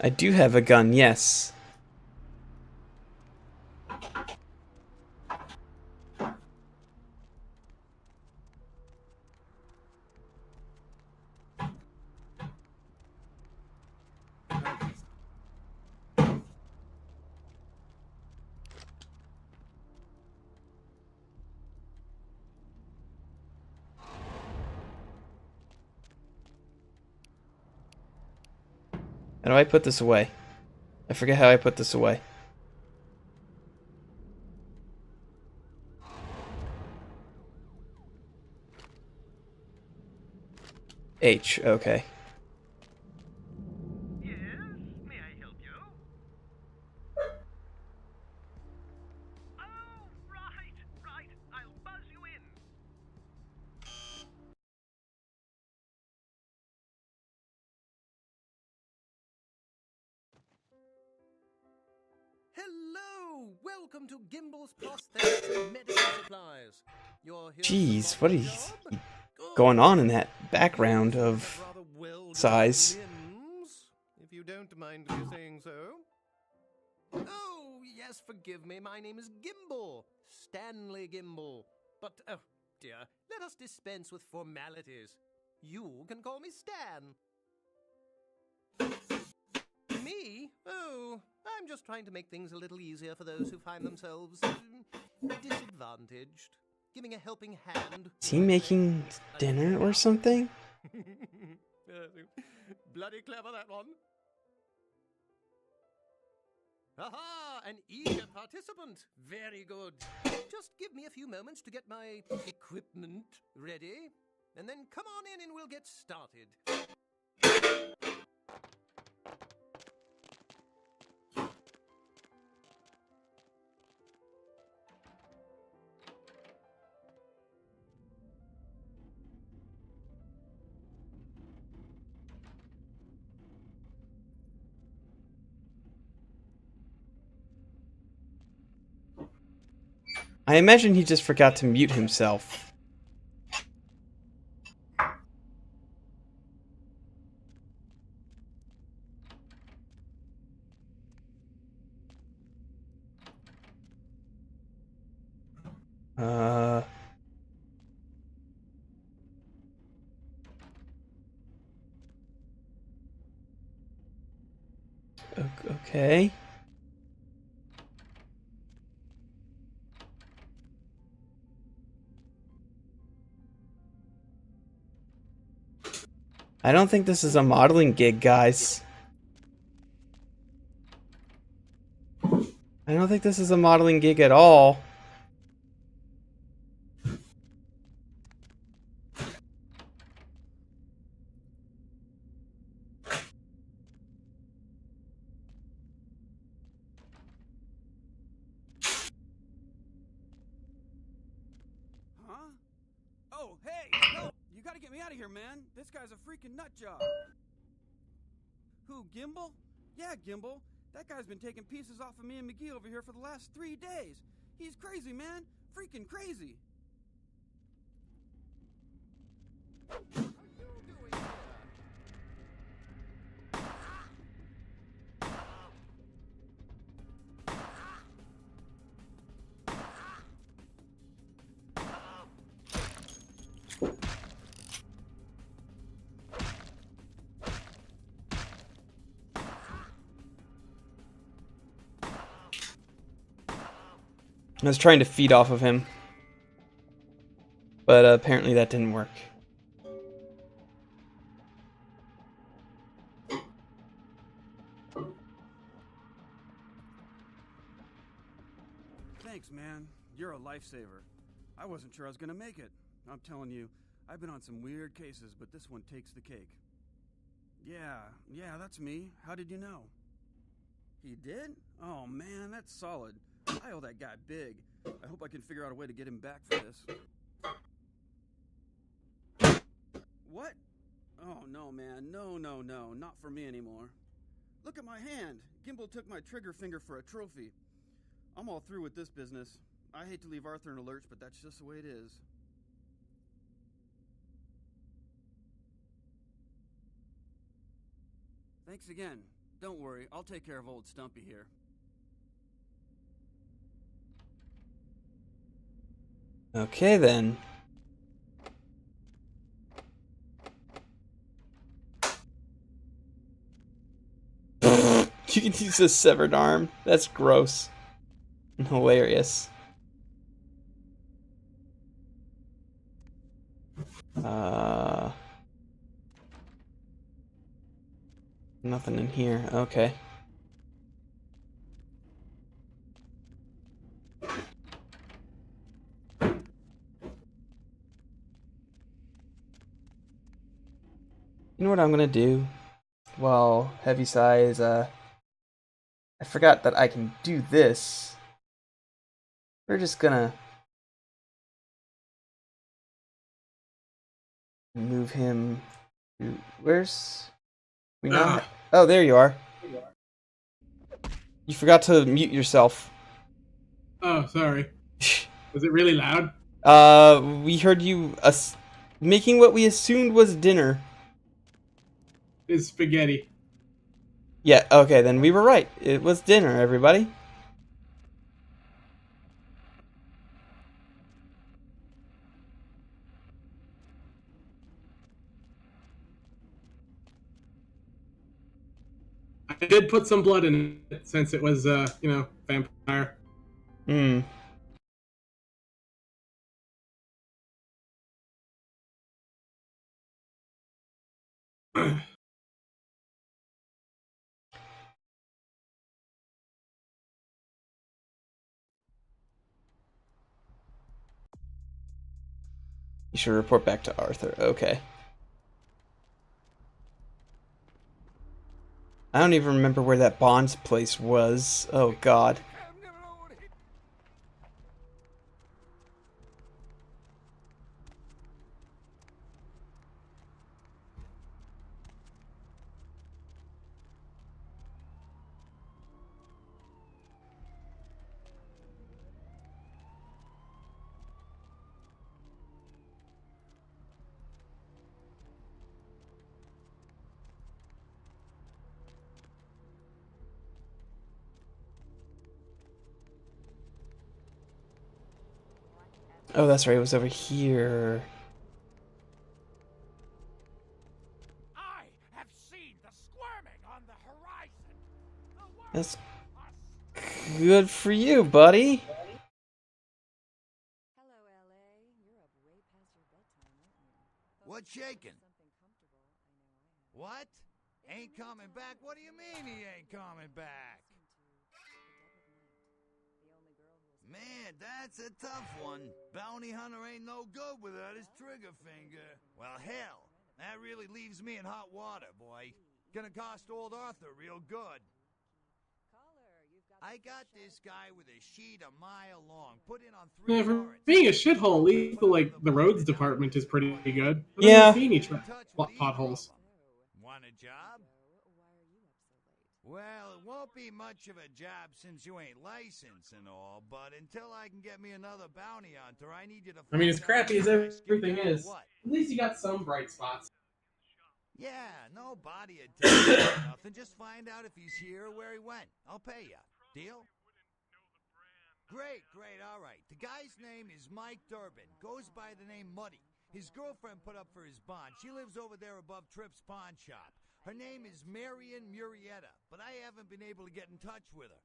I do have a gun, yes. How do I put this away? I forget how I put this away. H, okay. Yes, may I help you? Oh, right. I'll buzz you in. Hello! Welcome to Gimbel's Prosthetics and Medical Supplies. You're here Jeez, what is going on in that background of size? If you don't mind me saying so. Oh, yes, forgive me. My name is Gimbel. Stanley Gimbel. But, oh, dear, let us dispense with formalities. You can call me Stan. Me? Oh, I'm just trying to make things a little easier for those who find themselves disadvantaged. Giving a helping hand. Is he making dinner or something? Bloody clever, that one. Aha! An eager participant. Very good. Just give me a few moments to get my equipment ready, and then come on in and we'll get started. I imagine he just forgot to mute himself. Okay. I don't think this is a modeling gig, guys. I don't think this is a modeling gig at all. Huh? Oh, hey! No! You gotta get me out of here, man. This guy's a freaking nut job. Who, Gimbal? Yeah, Gimbal. That guy's been taking pieces off of me and McGee over here for the last 3 days. He's crazy, man. Freaking crazy. I was trying to feed off of him, but apparently that didn't work. Thanks, man. You're a lifesaver. I wasn't sure I was gonna make it. I'm telling you, I've been on some weird cases, but this one takes the cake. Yeah, that's me. How did you know? He did? Oh man, that's solid. I owe that guy big. I hope I can figure out a way to get him back for this. What? Oh no, man. No, not for me anymore. Look at my hand. Gimbal took my trigger finger for a trophy. I'm all through with this business. I hate to leave Arthur in a lurch, but that's just the way it is. Thanks again. Don't worry, I'll take care of old Stumpy here. Okay then. You can use a severed arm. That's gross. And hilarious. Nothing in here. Okay. You know what I'm gonna do? Well, heavy size, I forgot that I can do this. We're just gonna move him to, where's we not? Oh, there you are. You forgot to mute yourself. Oh, sorry. Was it really loud? We heard you making what we assumed was dinner. It's spaghetti. Yeah, okay, then we were right. It was dinner, everybody. I did put some blood in it since it was, vampire. Hmm. You should report back to Arthur. Okay. I don't even remember where that Bond's place was. Oh, God. Oh, that's right. It was over here. I have seen the squirming on the horizon. That's good for you, buddy. What's shaking? What? Ain't coming back? What do you mean he ain't coming back? Man, that's a tough one. Bounty hunter ain't no good without his trigger finger. Well, hell, that really leaves me in hot water, boy. Gonna cost old Arthur real good. I got this guy with a sheet a mile long, put in on 3 Yeah, for warrants. being a shithole, at least the roads department is pretty good. I don't Yeah. see any potholes. Want a job? Well, it won't be much of a job since you ain't licensed and all, but until I can get me another bounty hunter, I need you to I mean, as find out crappy as if I skipped everything town or is, what. at least you got some bright spots. Yeah, no body attention or nothing. Just find out if he's here or where he went. I'll pay you. Deal? Great, all right. The guy's name is Mike Durbin. Goes by the name Muddy. His girlfriend put up for his bond. She lives over there above Tripp's pawn shop. Her name is Marion Murrieta, but I haven't been able to get in touch with her.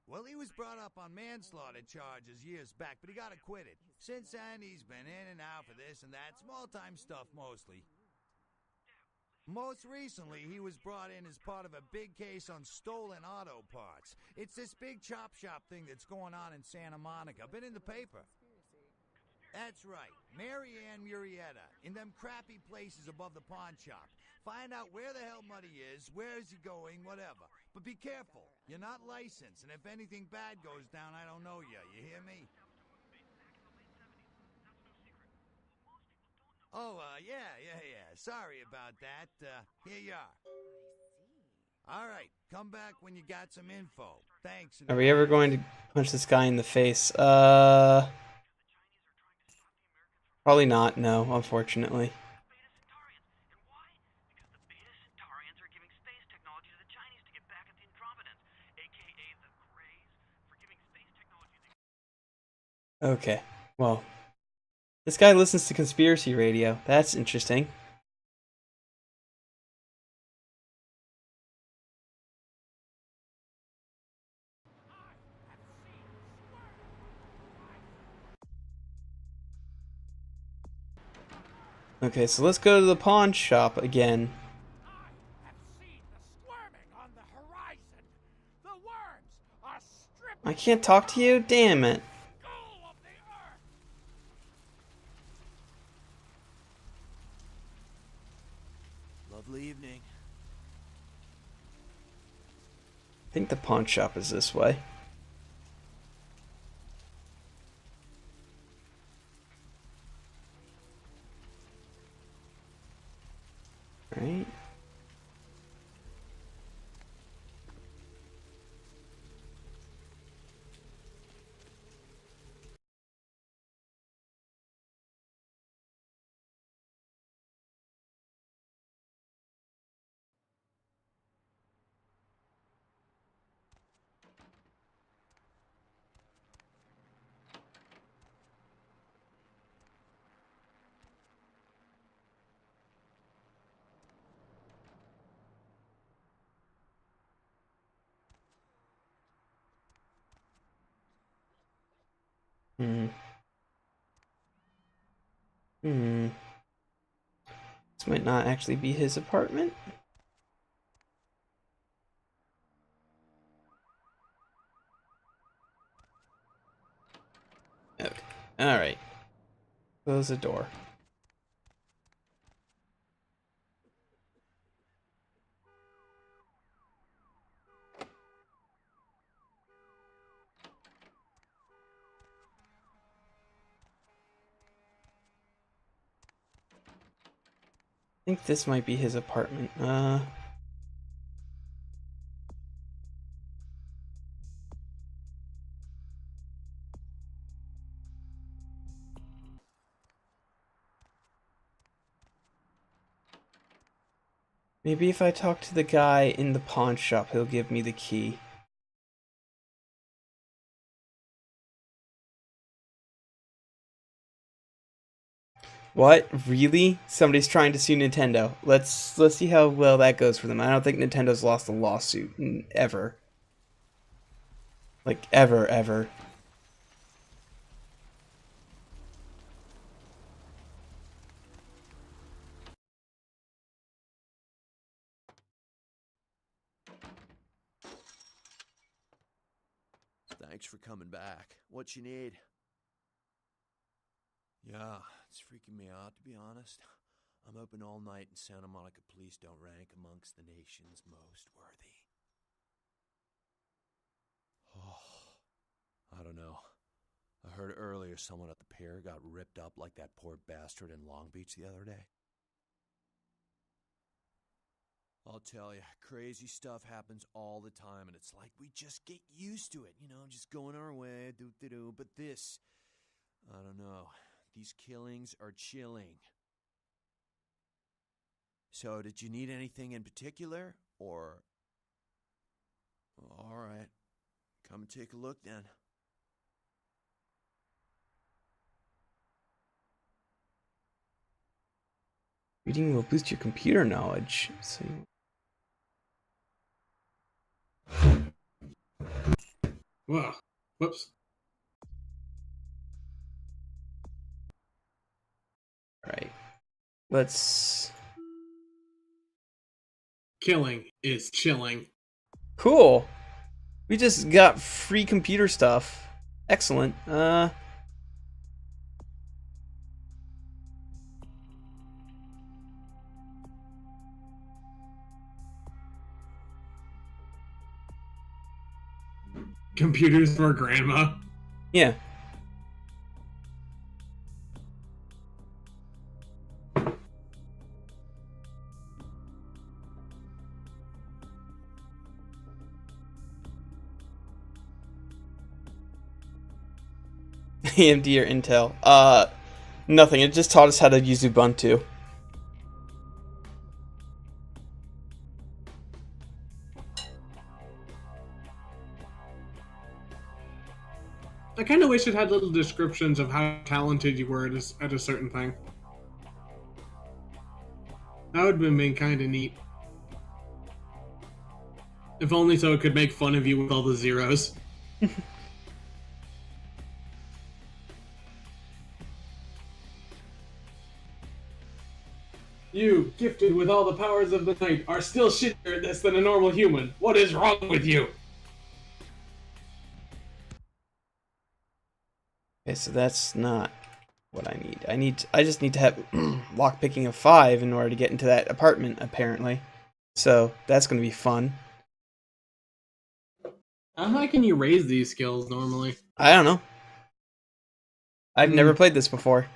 Well, he was brought up on manslaughter charges years back, but he got acquitted. Since then, he's been in and out for this and that, small-time stuff mostly. Most recently, he was brought in as part of a big case on stolen auto parts. It's this big chop shop thing that's going on in Santa Monica. Been in the paper. That's right, Marianne Murrieta, in them crappy places above the pawn shop. Find out where the hell Muddy is, where is he going, whatever. But be careful, you're not licensed, and if anything bad goes down, I don't know you hear me? Oh, yeah, sorry about that, here you are. All right, come back when you got some info. Thanks. Are we ever going to punch this guy in the face? Probably not, no, unfortunately. Okay, well, this guy listens to conspiracy radio. That's interesting. Okay, so let's go to the pawn shop again. I can't talk to you? Damn it. Lovely evening. I think the pawn shop is this way. Right. This might not actually be his apartment. Okay. Alright. Close the door. I think this might be his apartment. Maybe if I talk to the guy in the pawn shop, he'll give me the key. What? Really? Somebody's trying to sue Nintendo. Let's see how well that goes for them. I don't think Nintendo's lost a lawsuit ever. Like ever. Thanks for coming back. What you need? Yeah, it's freaking me out, to be honest. I'm open all night and Santa Monica police don't rank amongst the nation's most worthy. I don't know. I heard earlier someone at the pier got ripped up like that poor bastard in Long Beach the other day. I'll tell you, crazy stuff happens all the time, and it's like we just get used to it, just going our way, do. But this, I don't know, these killings are chilling. So, did you need anything in particular, or... All right, come and take a look then. Reading will boost your computer knowledge. So Whoa. Whoops. Right. Let's... Killing is chilling. Cool. We just got free computer stuff. Excellent. Computers for grandma. Yeah. AMD or Intel? Nothing. It just taught us how to use Ubuntu. I kind of wish it had little descriptions of how talented you were at a certain thing. That would have been kind of neat. If only so it could make fun of you with all the zeros. You, gifted with all the powers of the night, are still shittier at this than a normal human. What is wrong with you? Okay, so that's not what I need. I just need to have lockpicking of 5 in order to get into that apartment, apparently. So that's going to be fun. How high can you raise these skills normally? I don't know. I've never played this before.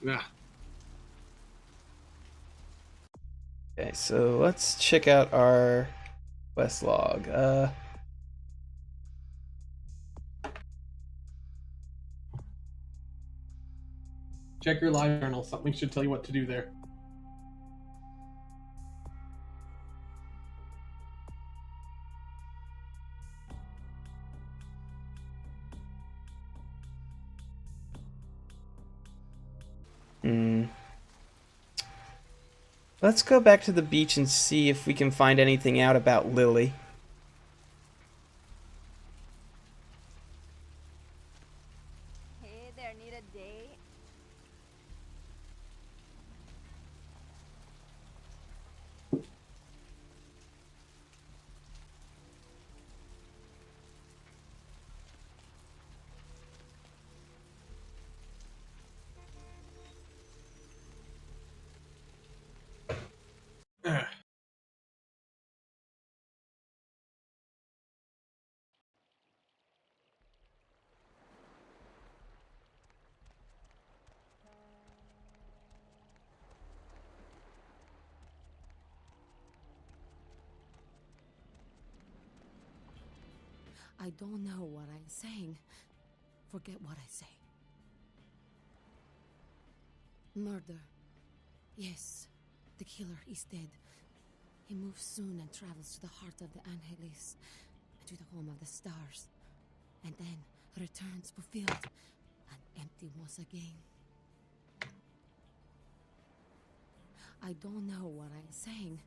Yeah. Okay, so let's check out our quest log. Check your live journal. Something should tell you what to do there. Let's go back to the beach and see if we can find anything out about Lily. Hey there, need a date? I don't know what I'm saying. Forget what I say. Murder. Yes, the killer is dead. He moves soon and travels to the heart of the Angeles, to the home of the stars, and then returns fulfilled and empty once again. I don't know what I'm saying.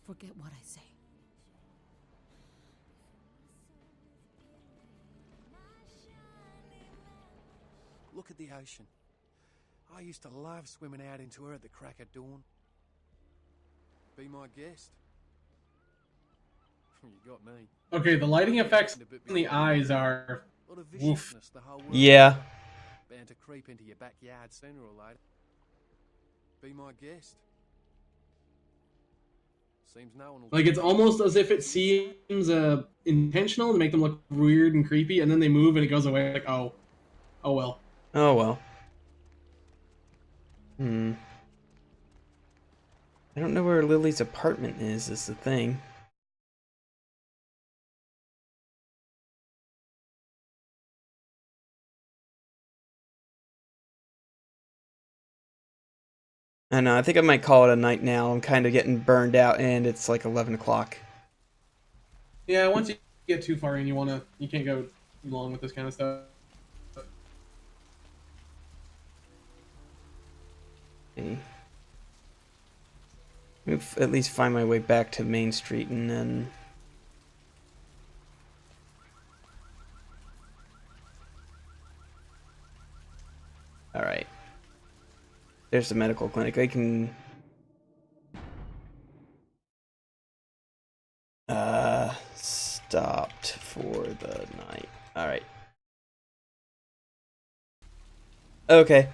Forget what I say. Look at the ocean. I used to love swimming out into her at the crack of dawn. Be my guest. You got me. Okay, the lighting effects in the eyes are... Woof. Yeah. Bound to creep into your backyard sooner or later. Be my guest. Seems no one will Like, it's almost as if it seems intentional to make them look weird and creepy, and then they move and it goes away. Like, oh well. Oh well. I don't know where Lily's apartment is the thing. I know, I think I might call it a night now. I'm kind of getting burned out and it's like 11 o'clock. Yeah, once you get too far in, you can't go too long with this kind of stuff. Okay. Let me at least find my way back to Main Street and then... Alright. There's the medical clinic. I can... Stopped for the night. Alright. Okay.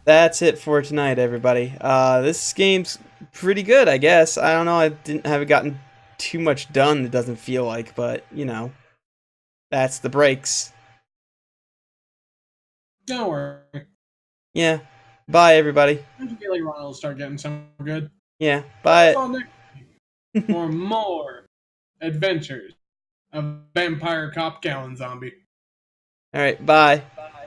That's it for tonight, everybody. This game's pretty good, I guess. I don't know, I haven't gotten too much done, it doesn't feel like, but, you know. That's the breaks. Don't worry. Yeah. Bye, everybody. I feel like Ron will start getting some good. Yeah. Bye. For more adventures of Vampire Cop Gallon Zombie. Alright, bye. Bye.